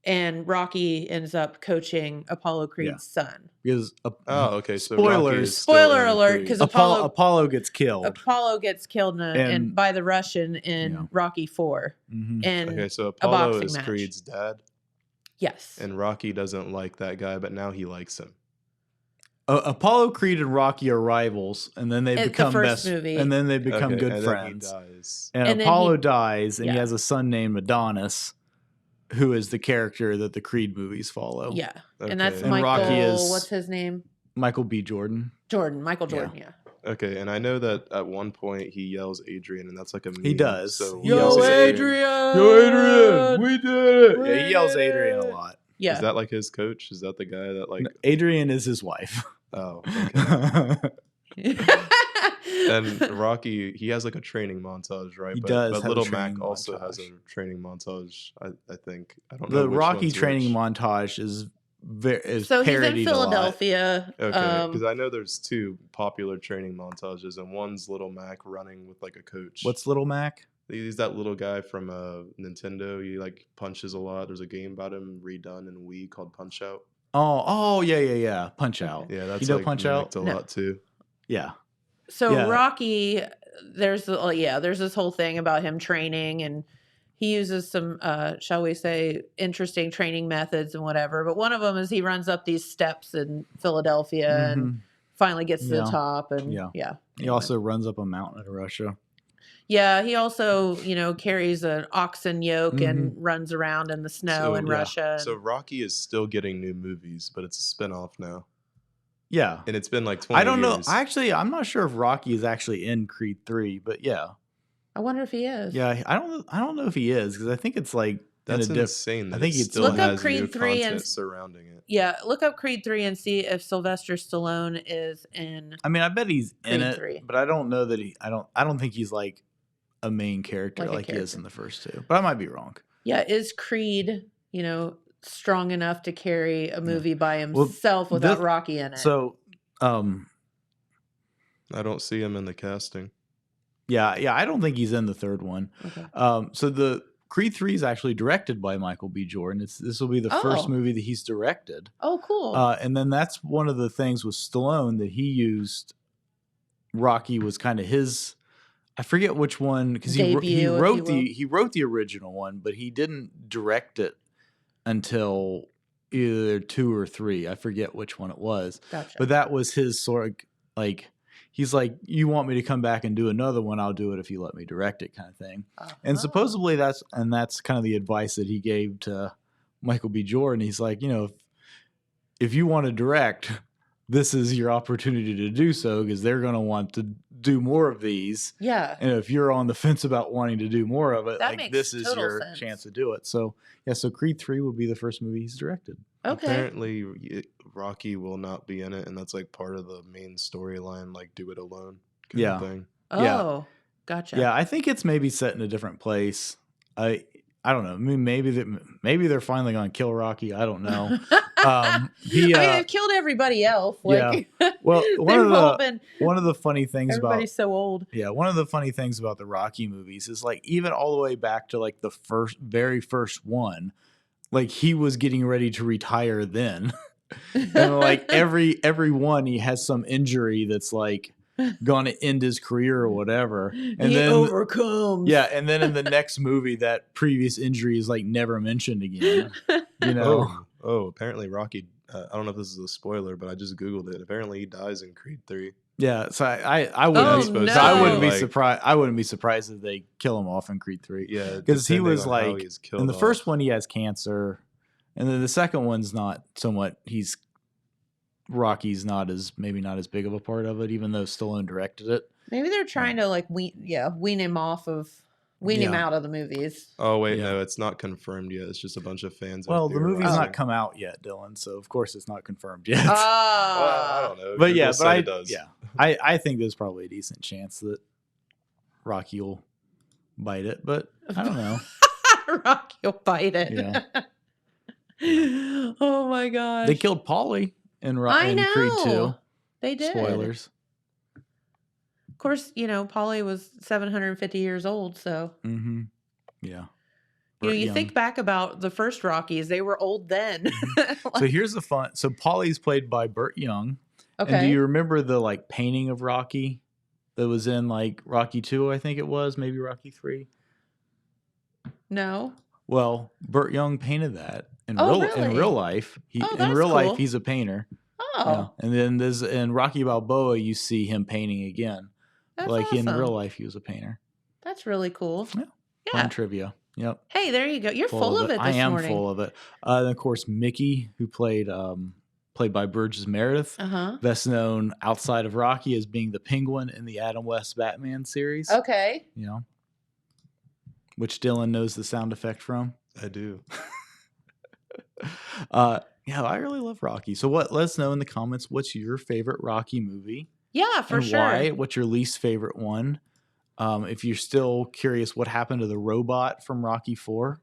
and Rocky ends up coaching Apollo Creed's son. Because okay. So spoilers. Rocky is still Spoiler in alert, Creed. 'cause Apollo gets killed. Apollo gets killed And- by the Russian in Yeah. Rocky 4. Mhm. And Okay, so a Apollo boxing is match. Creed's dad, Yes. and Rocky doesn't like that guy, but now he likes him. Apollo Creed and Rocky are rivals, and then they It's the become first movie. and then they become Okay, good and friends. Then he dies. And And then Apollo he- dies, and he yeah. has a son named Adonis, who is the character that the Creed movies follow. Yeah. Okay. And that's And Michael. Rocky is- What's his name? Michael B. Jordan. Michael Jordan, yeah. Okay, and I know that at one point he yells Adrian, and that's like a meme. He does. So He yells is Adrian! we did it! We Yeah, he yells did Adrian a it! lot. Yeah. Is that like his coach? Is that the guy that like? Adrian is his wife. Oh, okay. And Rocky, he has like a training montage, right? He but, does But have a Little training Mac also has montage. a training montage. I think I don't know. The which Rocky one's training which. montage is is So he's in parodied a lot. Philadelphia. Okay, because I know there's 2 popular training montages, and one's Little Mac running with like a coach. What's Little Mac? He's that little guy from Nintendo. He like punches a lot. There's a game about him redone in Wii called Punch Out. Oh, yeah. Punch Out. Yeah, that's You know like Punch Out? mimicked a No. lot too. Yeah. So Yeah. Rocky, there's this whole thing about him training, and he uses some, shall we say, interesting training methods and whatever. But one of them is he runs up these steps in Philadelphia and Mhm. finally gets to Yeah. the top. And Yeah. yeah. He also runs up a mountain in Russia. Yeah, he also, carries an oxen yoke and runs around in the snow So, in yeah. Russia. So Rocky is still getting new movies, but it's a spin-off now. Yeah. And it's been like 20 I don't know. years. I'm not sure if Rocky is actually in Creed 3, but yeah. I wonder if he is. Yeah, I don't know if he is because I think it's like That's in a insane. That I think it it's still Look up has Creed new 3 content and- surrounding it. Yeah, look up Creed 3 and see if Sylvester Stallone is in. I mean, I bet he's in Creed it, 3. but I don't know that I don't think he's like a main character Like a like he is character. in the first 2. But I might be wrong. Yeah, is Creed, strong enough to carry a movie by Well, himself without this- Rocky in it? So, I don't see him in the casting. yeah, I don't think he's in the third one. Okay. So the Creed 3 is actually directed by Michael B. Jordan. This will be the first Oh. movie that he's directed. Oh, cool. And then that's one of the things with Stallone that he used. Rocky was kind of his. I forget which one because he Debut, if wrote you he wrote the original one, but he didn't direct it until either 2 or 3. I forget which one it was, Gotcha. but that was his sort of like. He's like, you want me to come back and do another one? I'll do it if you let me direct it, kind of thing. And Oh. supposedly that's kind of the advice that he gave to Michael B. Jordan. He's like, if you want to direct, this is your opportunity to do so because they're going to want to do more of these. Yeah. And if you're on the fence about wanting to do more of it, That like makes this is total your sense. chance to do it. So yeah, so Creed 3 will be the first movie he's directed. Okay. Apparently, Rocky will not be in it, and that's like part of the main storyline, like do it alone kind Yeah. of thing. Oh, yeah. gotcha. Yeah, I think it's maybe set in a different place. I don't know. I mean, maybe they're finally going to kill Rocky. I don't know. I mean, they've killed everybody else. Like, Well, they've all been. one of the funny things about Everybody's so old. one of the funny things about the Rocky movies is like even all the way back to like the very first one, like he was getting ready to retire then. And like every one he has some injury that's like going to end his career or whatever. And he then overcomes. yeah, and then in the next movie that previous injury is like never mentioned again. You know. Apparently Rocky. I don't know if this is a spoiler, but I just googled it. Apparently he dies in Creed 3. Yeah, so I wouldn't Oh, be, supposed so I no. wouldn't be like- surprised. I wouldn't be surprised if they kill him off in Creed 3. Yeah, because he depending was on how like he's killed in the off. first one he has cancer, and then the second one's not somewhat. Rocky's maybe not as big of a part of it, even though Stallone directed it. Maybe they're trying to like wean him Yeah. out of the movies. Oh wait, Yeah. no, it's not confirmed yet. It's just a bunch of fans. Well, the movie's not theorizing. come out yet, Dylan, so of course it's not confirmed yet. Well, I don't know. but yeah, Google said but it does. I think there's probably a decent chance that Rocky will bite it, but I don't know. Rocky will bite it. Yeah. Oh my gosh. They killed Paulie in I know. Creed 2. They did. Spoilers. Of course, Paulie was 750 years old, so Mm-hmm. Yeah. you Burt Young. think back about the first Rockies, they were old then. So here's the fun. So Paulie's played by Burt Young. Okay. And do you remember the like painting of Rocky that was in like Rocky 2, I think it was, maybe Rocky 3? No. Well, Burt Young painted that in Oh, in really? real life. Oh, In that's real cool. life he's a painter. Oh, Yeah. And then there's in Rocky Balboa you see him painting again. that's like in awesome. real life he was a painter. That's really cool. Yeah. Yeah. Fun trivia. Yep. Hey, there you go. You're full of it this I am morning. full of it. And of course Mickey, who played by Burgess Meredith, Uh-huh. best known outside of Rocky as being the Penguin in the Adam West Batman series. Okay. You know, which Dylan knows the sound effect from. I do. Yeah, I really love Rocky. So let us know in the comments what's your favorite Rocky movie Yeah, for and sure. why. What's your least favorite one? If you're still curious what happened to the robot from Rocky 4.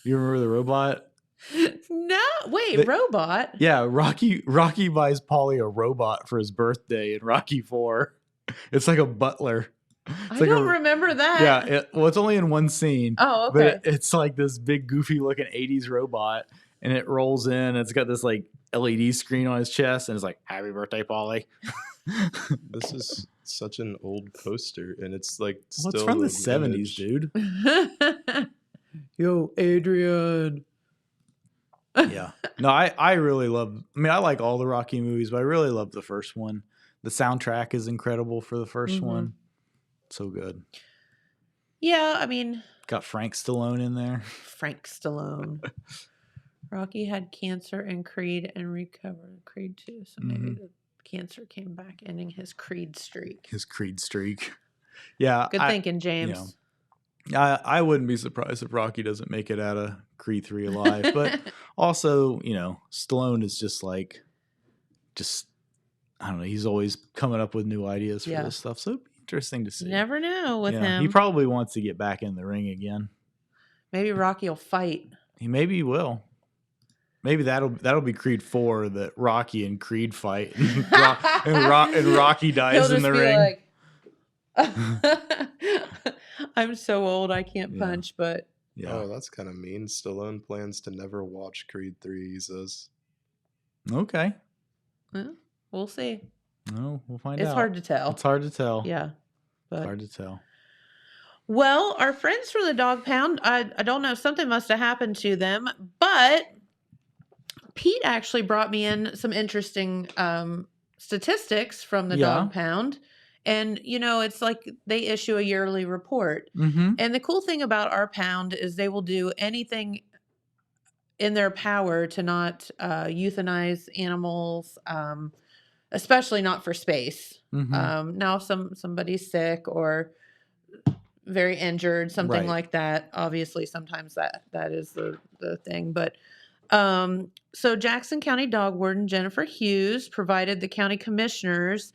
You remember the robot? No, wait, They- robot. Yeah, Rocky buys Polly a robot for his birthday in Rocky 4. It's like a butler. It's I like don't remember that. Yeah, it's only in one scene. Oh, But okay. it's like this big goofy looking 80s robot, and it rolls in and it's got this like LED screen on his chest, and it's like, "Happy birthday, Polly." This is such an old poster, and it's like Well, it's still from the an 70s, image. dude. Yo, Adrian. Yeah. No, I really love, I mean, I like all the Rocky movies, but I really love the first one. The soundtrack is incredible for the 1st one. So good. Yeah, I mean, Got Frank Stallone in there. Frank Stallone. Rocky had cancer in Creed and recovered Creed 2. So maybe the cancer came back, ending his Creed streak. His Creed streak. Yeah. Good thinking, James. I wouldn't be surprised if Rocky doesn't make it out of Creed 3 alive. But also, Stallone is just I don't know, he's always coming up with new ideas for this stuff. So it'd be interesting to see. Never know with him. He probably wants to get back in the ring again. Maybe Rocky will fight. Maybe he will. Maybe that'll be Creed 4, that Rocky and Creed fight, and Rocky dies in the ring. I'm so old I can't punch, but Yeah. Oh, that's kind of mean. Stallone plans to never watch Creed 3, he says. Okay. we'll see. No, we'll find out. It's hard to tell. It's hard to tell. Yeah. But It's hard to tell. well, our friends from the dog pound, I don't know, something must have happened to them, but Pete actually brought me in some interesting statistics from the dog pound. And, it's like they issue a yearly report. Mm-hmm. And the cool thing about our pound is they will do anything in their power to not euthanize animals, especially not for space. Mm-hmm. Now, if somebody's sick or very injured, something Right. like that, obviously sometimes that is the thing. But so Jackson County Dog Warden Jennifer Hughes provided the county commissioners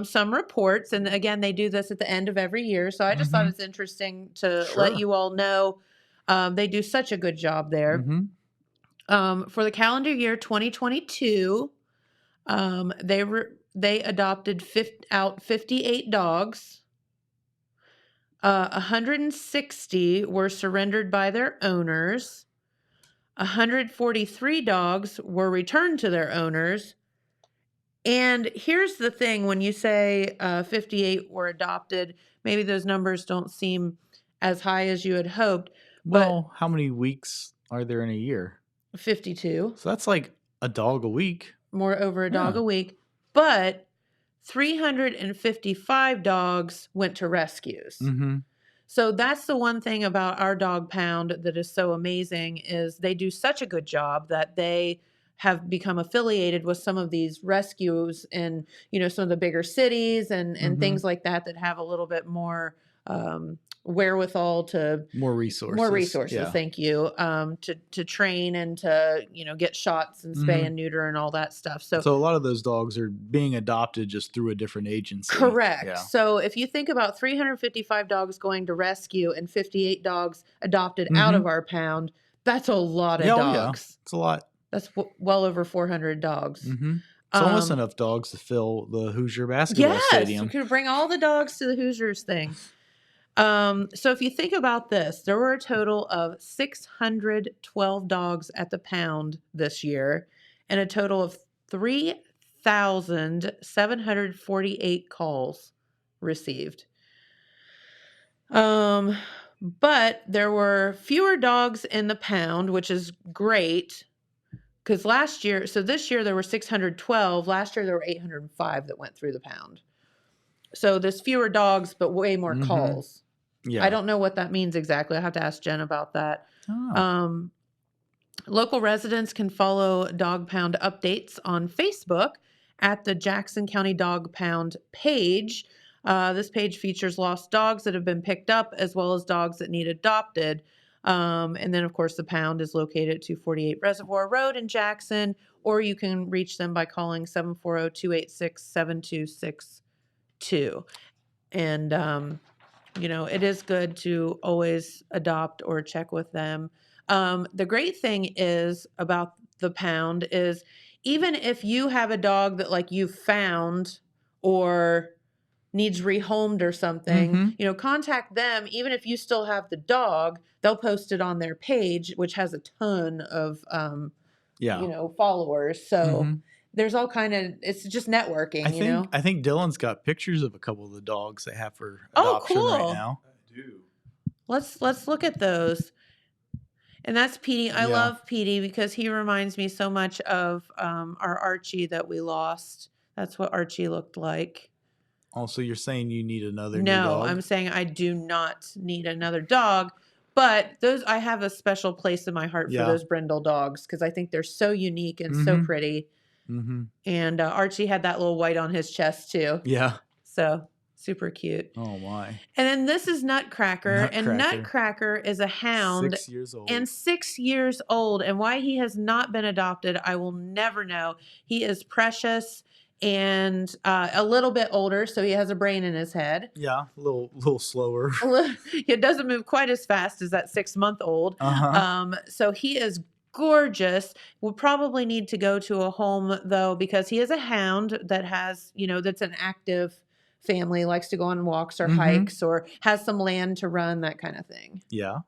some reports. And again, they do this at the end of every year. So I just thought it's interesting to let you all know they do such a good job there. Mm-hmm. For the calendar year 2022, they adopted 58 dogs. 160 were surrendered by their owners. 143 dogs were returned to their owners. And here's the thing, when you say 58 were adopted, maybe those numbers don't seem as high as you had hoped. Well, how many weeks are there in a year? 52. So that's like a dog a week. More over a dog a week. But 355 dogs went to rescues. Mm-hmm. So that's the one thing about our dog pound that is so amazing is they do such a good job that they have become affiliated with some of these rescues in, some of the bigger cities and things like that have a little bit more wherewithal to More resources. Yeah. Thank you. To train and to, get shots and spay and neuter and all that stuff. So a lot of those dogs are being adopted just through a different agency. correct. Yeah. So if you think about 355 dogs going to rescue and 58 dogs adopted out of our pound, that's a lot of dogs. It's a lot. That's well over 400 dogs. Mm-hmm. It's almost enough dogs to fill the Hoosier basketball stadium. You could bring all the dogs to the Hoosiers thing. So if you think about this, there were a total of 612 dogs at the pound this year and a total of 3,748 calls received. But there were fewer dogs in the pound, which is great. Because this year there were 612. Last year there were 805 that went through the pound. So there's fewer dogs, but way more calls. Yeah. I don't know what that means exactly. I have to ask Jen about that. Oh. Local residents can follow Dog Pound updates on Facebook at the Jackson County Dog Pound page. This page features lost dogs that have been picked up as well as dogs that need adopted. And then, of course, the pound is located at 248 Reservoir Road in Jackson, or you can reach them by calling 740-286-7262. And, it is good to always adopt or check with them. The great thing is about the pound is even if you have a dog that like you found or needs rehomed or something, Mm-hmm. contact them. Even if you still have the dog, they'll post it on their page, which has a ton of, Yeah. followers. So Mm-hmm. there's all kind of, it's just networking, I think Dylan's got pictures of a couple of the dogs they have for Oh, adoption right cool. now. I do. Let's look at those. And that's Petey. I Yeah. love Petey because he reminds me so much of our Archie that we lost. That's what Archie looked like. Also, you're saying you need another new No, dog? I'm saying I do not need another dog, but I have a special place in my heart for Yeah. those brindle dogs because I think they're so unique and so pretty. Mm-hmm. And Archie had that little white on his chest too. Yeah. So super cute. Oh my. And then this is Nutcracker, and Nutcracker. Nutcracker is a hound 6 years old. and 6 years old. And why he has not been adopted, I will never know. He is precious and a little bit older, so he has a brain in his head. Yeah, a little slower. It doesn't move quite as fast as that 6-month-old. Uh-huh. So he is gorgeous. We'll probably need to go to a home though, because he is a hound that has, that's an active family, likes to go on walks or hikes or has some land to run, that kind of thing. Yeah.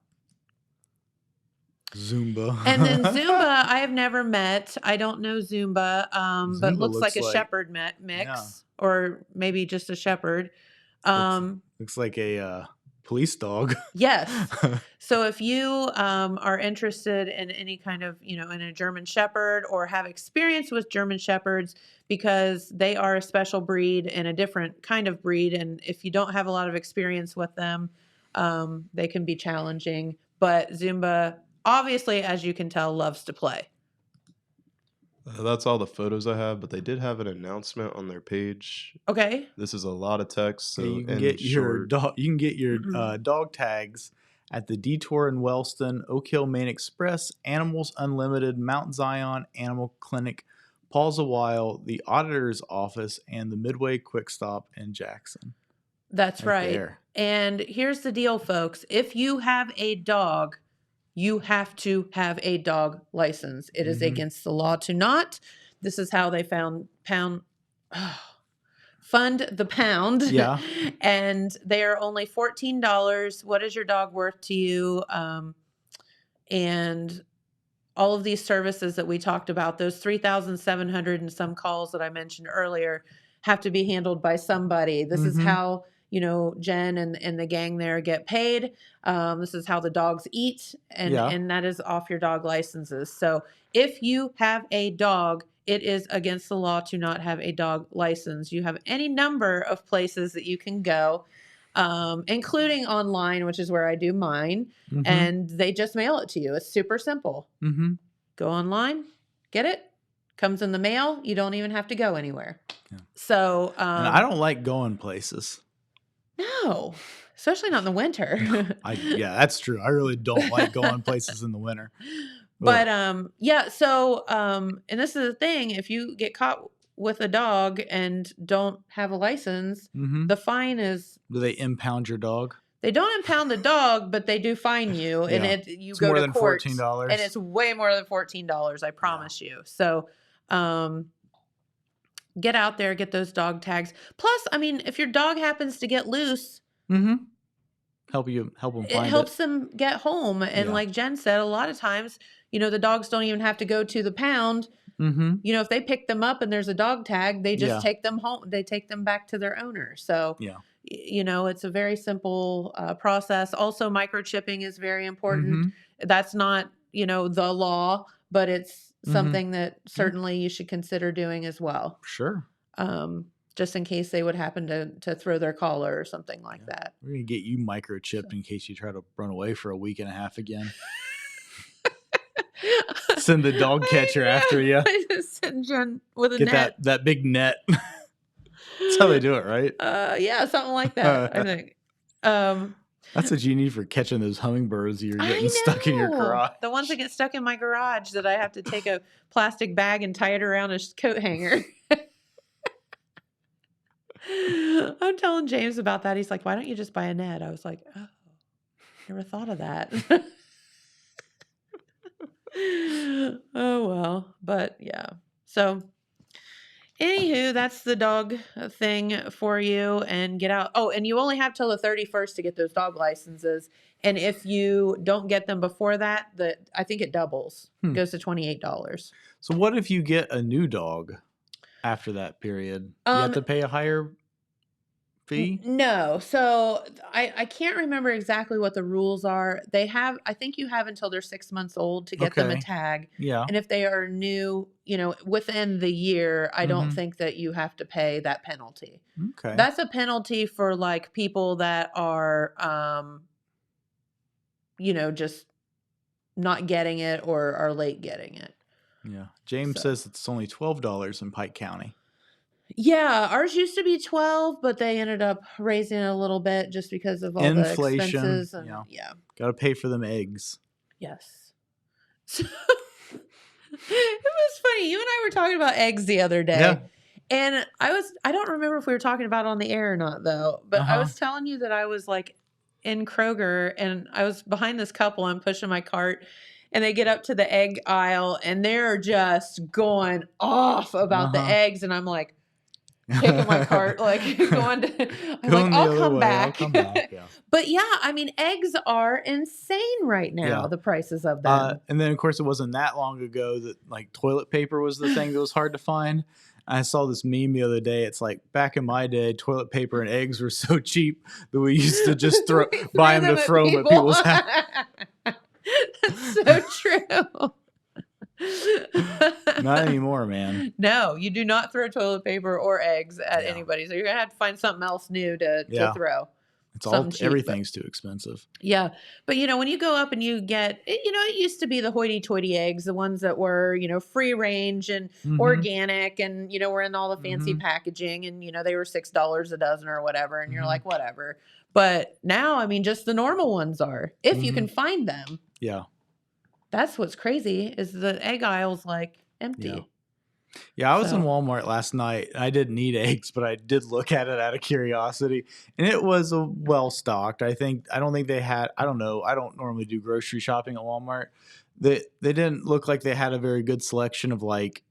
Zumba. And then Zumba, I have never met. I don't know Zumba, but Zumba looks like a looks like- shepherd mix, Yeah. or maybe just a shepherd. Looks like a police dog. Yes. So if you are interested in any kind of, in a German Shepherd or have experience with German Shepherds, because they are a special breed and a different kind of breed, and if you don't have a lot of experience with them, they can be challenging. But Zumba, obviously, as you can tell, loves to play. That's all the photos I have, but they did have an announcement on their page. Okay. This is a lot of text, so Yeah, you can in get your short, dog. You can get your dog tags at the Detour in Wellston, Oak Hill Main Express, Animals Unlimited, Mount Zion Animal Clinic, Paul's a While, the Auditor's Office, and the Midway Quick Stop in Jackson. That's right. there. And here's the deal, folks. If you have a dog, you have to have a dog license. It is against the law to not. This is how they fund the pound. Yeah. And they are only $14. What is your dog worth to you? And all of these services that we talked about, those 3,700 and some calls that I mentioned earlier, have to be handled by somebody. This is how, Jen and the gang there get paid. This is how the dogs eat, and that is off your dog licenses. So if you have a dog, it is against the law to not have a dog license. You have any number of places that you can go, including online, which is where I do mine, and they just mail it to you. It's super simple. Go online, get it, comes in the mail. You don't even have to go anywhere. Yeah. So and I don't like going places. No, especially not in the winter. Yeah, that's true. I really don't like going places in the winter. But yeah, so and this is the thing, if you get caught with a dog and don't have a license, the fine is, do they impound your dog? they don't impound the dog, but they do fine you, and It's go more to than court, $14. and it's way more than $14, I promise you. So get out there, get those dog tags. Plus, I mean, if your dog happens to get loose, help them find it helps them get home. And Yeah. like Jen said, a lot of times, the dogs don't even have to go to the pound. If they pick them up and there's a dog tag, they just take them home. They take them back to their owner. So, it's a very simple process. Also, microchipping is very important. That's not, the law, but it's something that certainly you should consider doing as well. Sure. Just in case they would happen to throw their collar or something like that. We're going to get you microchipped in case you try to run away for a week and a half again. Send the dog catcher after you. Send Jen with a Get net. that big net. That's how they do it, right? Yeah, something like that, I think. That's what you need for catching those hummingbirds you're I getting stuck in your know. garage. The ones that get stuck in my garage that I have to take a plastic bag and tie it around a coat hanger. I'm telling James about that. He's like, why don't you just buy a net? I was like, oh, never thought of that. Oh well, but yeah. So anywho, that's the dog thing for you, and get out. Oh, and you only have till the 31st to get those dog licenses. And if you don't get them before that, I think it doubles. It goes to $28. So what if you get a new dog after that period? You have to pay a higher fee? No. So I can't remember exactly what the rules are. I think you have until they're 6 months old to get them a Okay. tag. Yeah. And if they are new, within the year, I don't Mhm. think that you have to pay that penalty. Okay. That's a penalty for like people that are, just not getting it or are late getting it. Yeah. James So. says it's only $12 in Pike County. Yeah, ours used to be 12, but they ended up raising it a little bit just because of all Inflation, the expenses. And yeah. Got to pay for them eggs. Yes. So, it was funny. You and I were talking about eggs the other day. Yeah. And I don't remember if we were talking about it on the air or not though, but I Uh-huh. was telling you that I was like in Kroger and I was behind this couple. I'm pushing my cart and they get up to the egg aisle and they're just going off about the Uh-huh. eggs. And I'm like, taking my cart, like going to, I'm Going like, the I'll other come way, back. I'll come back. Yeah. But yeah, I mean, eggs are insane right now, Yeah. the prices of them. And then, of course, it wasn't that long ago that like toilet paper was the thing that was hard to find. I saw this meme the other day. It's like back in my day, toilet paper and eggs were so cheap that we used to just buy them to throw them at people's house. That's so true. Not anymore, man. No, you do not throw toilet paper or eggs at Yeah. anybody. So you're gonna have to find something else new to Yeah. throw. It's all Something cheap, everything's too expensive. Yeah. But when you go up and you get, it used to be the hoity-toity eggs, the ones that were, free range and Mhm. organic and, were in all the fancy Mhm. packaging and, they were $6 a dozen or whatever. And you're Mhm. like, whatever. But now, I mean, just the normal ones are, if you can find them. Yeah. That's what's crazy is the egg aisle's like empty. Yeah. Yeah, I was in So- Walmart last night. I didn't need eggs, but I did look at it out of curiosity, and it was well stocked. I don't think they had. I don't know. I don't normally do grocery shopping at Walmart. They didn't look like they had a very good selection of like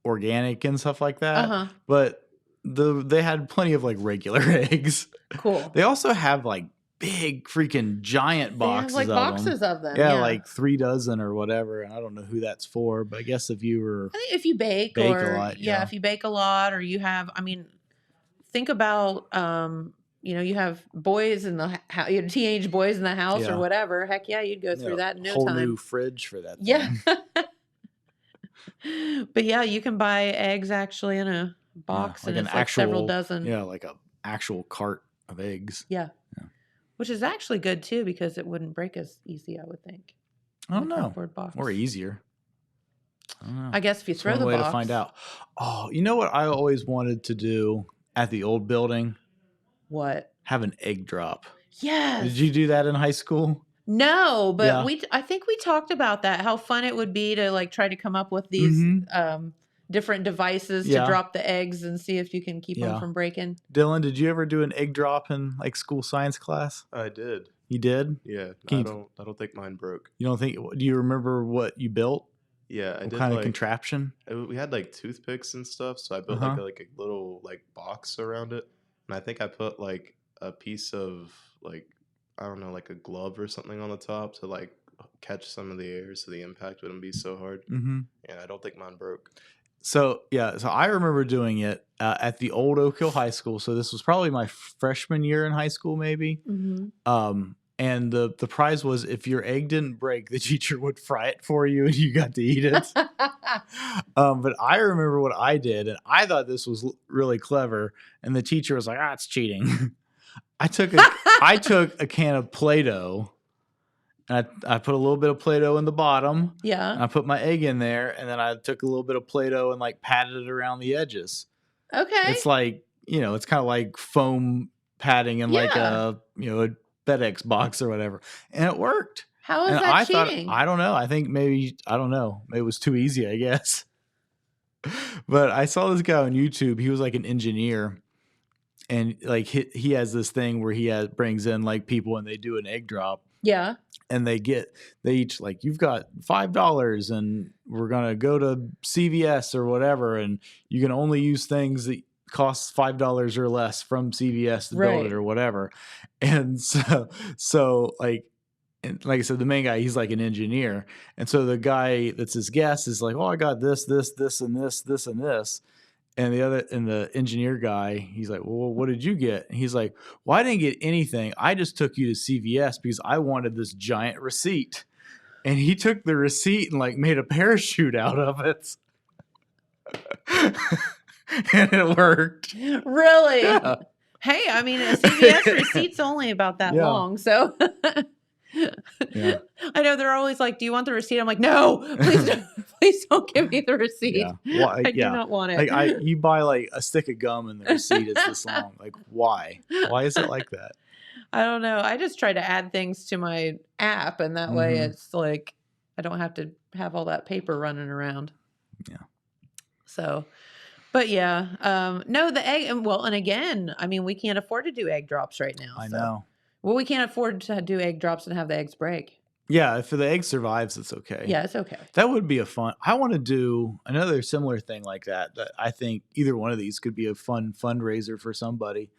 organic and stuff like that. Uh-huh. But they had plenty of like regular eggs. Cool. They also have like big freaking giant They have boxes like of them. boxes of them. Yeah, like 3 dozen or whatever, and I don't know who that's for, but I guess if you were I think if you bake Bake a or lot, yeah. if you bake a lot or you have, think about you have boys in the teenage boys in the house Yeah. or whatever. Heck yeah, you'd go through that in no whole time. new fridge for that. Yeah. thing. But yeah, you can buy eggs actually in a box like and an it's like several actual- dozen. Yeah, like a actual cart of eggs. Yeah. Yeah. Which is actually good too because it wouldn't break as easy, I would think. I don't in a know. cardboard box. Or easier. I don't know. I guess if you It's throw one the way box. to find out. Oh, you know what I always wanted to do at the old building? What? Have an egg drop. Yes. Did you do that in high school? No, but Yeah. I think we talked about that, how fun it would be to like try to come up with these different devices Yeah. to drop the eggs and see if you can keep them Yeah. from breaking. Dylan, did you ever do an egg drop in like school science class? I did. You did? Yeah. Can I you- don't think mine broke. You don't think? Do you remember what you built? Yeah, I What did kind of like contraption? we had like toothpicks and stuff, so I built Uh-huh. like a little like box around it, and I think I put like a piece of like I don't know like a glove or something on the top to like catch some of the air so the impact wouldn't be so hard. Mm-hmm. Yeah, I don't think mine broke. So I remember doing it at the old Oak Hill High School. So this was probably my freshman year in high school, maybe. Mm-hmm. And the prize was if your egg didn't break, the teacher would fry it for you and you got to eat it. But I remember what I did, and I thought this was really clever. And the teacher was like, it's cheating. I took a can of Play-Doh, and I put a little bit of Play-Doh in the bottom. Yeah. And I put my egg in there, and then I took a little bit of Play-Doh and like patted it around the edges. Okay. It's like, it's kind of like foam padding in like a FedEx box or whatever. And it worked. How is And that I cheating? thought, I don't know. I think maybe, I don't know. Maybe it was too easy, I guess. But I saw this guy on YouTube. He was like an engineer. And like he has this thing where brings in like people and they do an egg drop. Yeah. And they each like, you've got $5 and we're going to go to CVS or whatever. And you can only use things that cost $5 or less from CVS to build it or whatever. And so like, and like I said, the main guy, he's like an engineer. And so the guy that's his guest is like, oh, I got this, and this, and this. And the engineer guy, he's like, well, what did you get? And he's like, well, I didn't get anything. I just took you to CVS because I wanted this giant receipt. And he took the receipt and like made a parachute out of it. And it worked. Really? Yeah. Hey, I mean, a CVS receipt's only about that long, so. Yeah. I know they're always like, do you want the receipt? I'm like, no, please don't give me the receipt. Yeah. Well, I do not want it. Like you buy like a stick of gum and the receipt is this long. Like, why? Why is it like that? I don't know. I just try to add things to my app, and that way it's like I don't have to have all that paper running around. Yeah. So, but yeah, no, the egg. Well, and again, I mean, we can't afford to do egg drops right now. I know. Well, we can't afford to do egg drops and have the eggs break. Yeah, if the egg survives, it's okay. Yeah, it's okay. That would be a fun. I want to do another similar thing like that. That I think either one of these could be a fun fundraiser for somebody.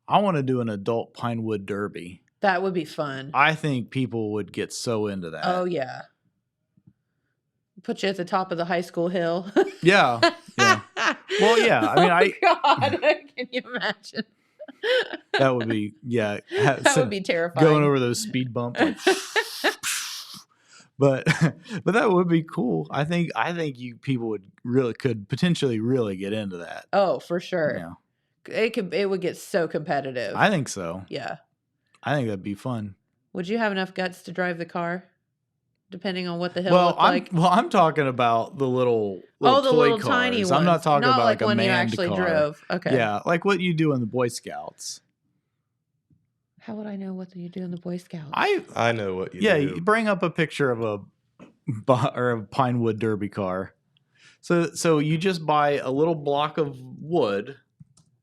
I want to do an adult Pinewood Derby. That would be fun. I think people would get so into that. Oh yeah. Put you at the top of the high school hill. Yeah. Yeah. Well, yeah. I mean, God, can you imagine? That would be, yeah. That would be terrifying. Going over those speed bumps. Like, but that would be cool. I think you people could potentially really get into that. Oh, for sure. Yeah. It would get so competitive. I think so. Yeah. I think that'd be fun. Would you have enough guts to drive the car? Depending on what the hill looked like. I'm talking about the little the toy little cars. tiny ones. I'm not talking about like a one you manned actually car. drove. Okay. Yeah, like what you do in the Boy Scouts. How would I know what you do in the Boy Scouts? I know what you do. Yeah, you bring up a picture of a Pinewood Derby car. So you just buy a little block of wood.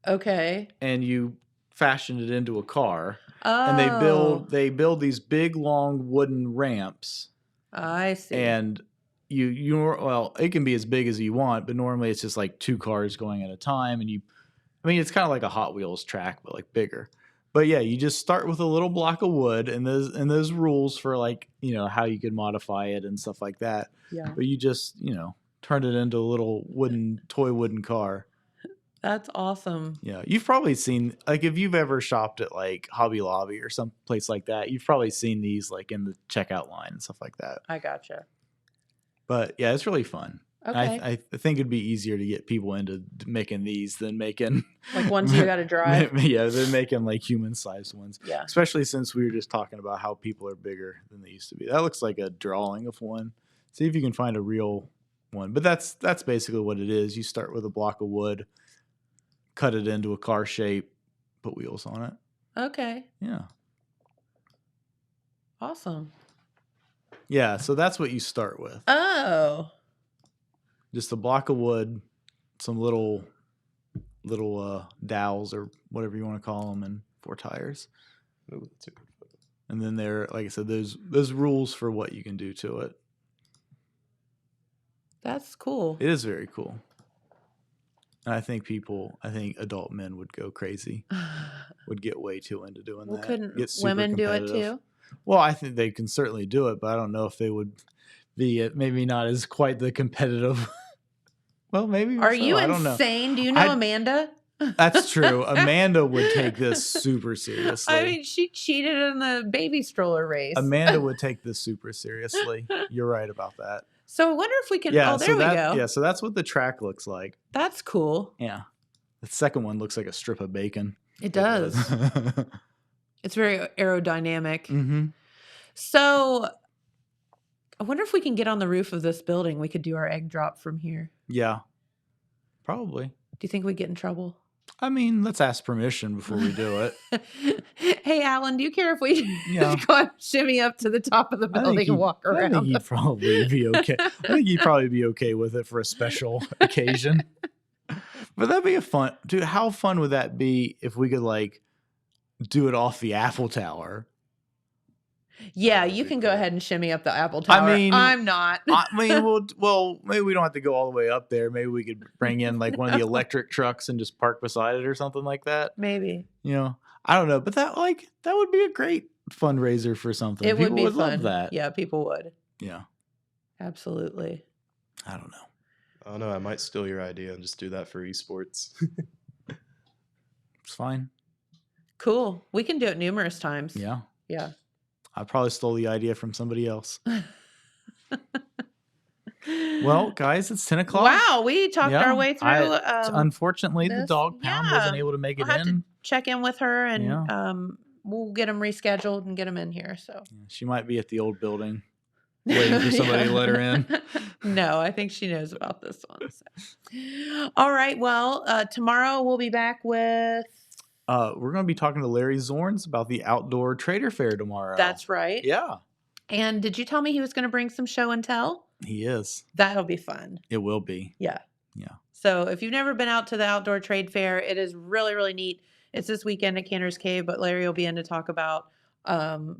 Okay. And you fashion it into a car. Oh. And they build these big long wooden ramps. I see. And well, it can be as big as you want, but normally it's just like two cars going at a time. And it's kind of like a Hot Wheels track, but like bigger. But yeah, you just start with a little block of wood and those rules for like, how you can modify it and stuff like that. Yeah. But you just, turn it into a little toy wooden car. That's awesome. Yeah. You've probably seen, like, if you've ever shopped at like Hobby Lobby or some place like that, you've probably seen these like in the checkout line and stuff like that. I gotcha. But yeah, it's really fun. Okay. I think it'd be easier to get people into making these than making like ones you got to drive. Yeah, than making like human-sized ones. Yeah. Especially since we were just talking about how people are bigger than they used to be. That looks like a drawing of one. See if you can find a real one. But that's basically what it is. You start with a block of wood, cut it into a car shape, put wheels on it. Okay. Yeah. Awesome. Yeah, so that's what you start with. Oh. Just a block of wood, some little dowels or whatever you want to call them, and 4 tires. Ooh, that's a good photo. And then there, like I said, there's rules for what you can do to it. That's cool. It is very cool. And I think adult men would go crazy, would get way too into doing that. Couldn't Get super women do it competitive. too? Well, I think they can certainly do it, but I don't know if they would be maybe not as quite the competitive. Well, maybe. Are so, you I don't know. insane? Do you know Amanda? That's true. Amanda would take this super seriously. I mean, she cheated in the baby stroller race. Amanda would take this super seriously. You're right about that. So I wonder if we can. Yeah, oh, there we go. Yeah, so that's what the track looks like. That's cool. Yeah. The second one looks like a strip of bacon. It does. It's very aerodynamic. Mm-hmm. So I wonder if we can get on the roof of this building. We could do our egg drop from here. Yeah. Probably. Do you think we'd get in trouble? I mean, let's ask permission before we do it. Hey, Alan, do you care if we Yeah. go shimmy up to the top of the building and walk around? I think he'd probably be okay. I think he'd probably be okay with it for a special occasion. But that'd be dude, how fun would that be if we could like do it off the Eiffel Tower? Yeah, you can go ahead and shimmy up the Apple Tower. I'm not. I mean, well, maybe we don't have to go all the way up there. Maybe we could bring in like one of the electric trucks and just park beside it or something like that. Maybe. You know, I don't know, but that would be a great fundraiser for something. It People would be would fun. love that. Yeah, people would. Yeah. Absolutely. I don't know. I don't know. I might steal your idea and just do that for esports. It's fine. Cool. We can do it numerous times. Yeah. Yeah. I probably stole the idea from somebody else. Well, guys, it's 10 o'clock. Wow, we talked our way through. Unfortunately, the this. dog pound Yeah. wasn't able to make it We'll have to in. check in with her, and Yeah. we'll get them rescheduled and get them in here. So She might be at the old building waiting for somebody to let her in. No, I think she knows about this one. So. All right. Well, tomorrow we'll be back with. We're going to be talking to Larry Zorns about the outdoor trader fair tomorrow. That's right. Yeah, And did you tell me he was going to bring some show and tell? he is. That'll be fun. It will be. Yeah. Yeah. So if you've never been out to the outdoor trade fair, it is really, really neat. It's this weekend at Cantor's Cave, but Larry will be in to talk about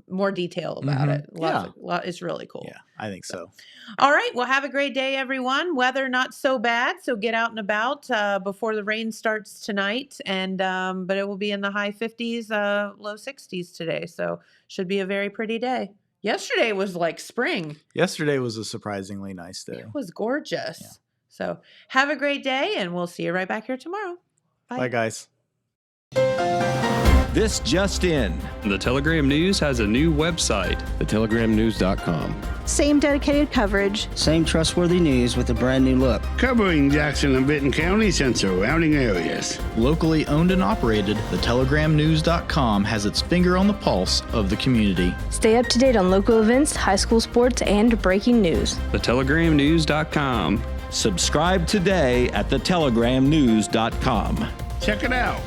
more detail about it. It's really cool. Yeah, I think so. All right. Well, have a great day, everyone. Weather not so bad, so get out and about before the rain starts tonight. And but it will be in the high 50s, low 60s today. So should be a very pretty day. Yesterday was like spring. Yesterday was a surprisingly nice day. It was gorgeous. Yeah. So have a great day, and we'll see you right back here tomorrow. Bye, guys. This just in. The Telegram News has a new website. TheTelegramNews.com. Same dedicated coverage. Same trustworthy news with a brand new look. Covering Jackson and Benton counties and surrounding areas. Locally owned and operated, TheTelegramNews.com has its finger on the pulse of the community. Stay up to date on local events, high school sports, and breaking news. TheTelegramNews.com. Subscribe today at TheTelegramNews.com. Check it out.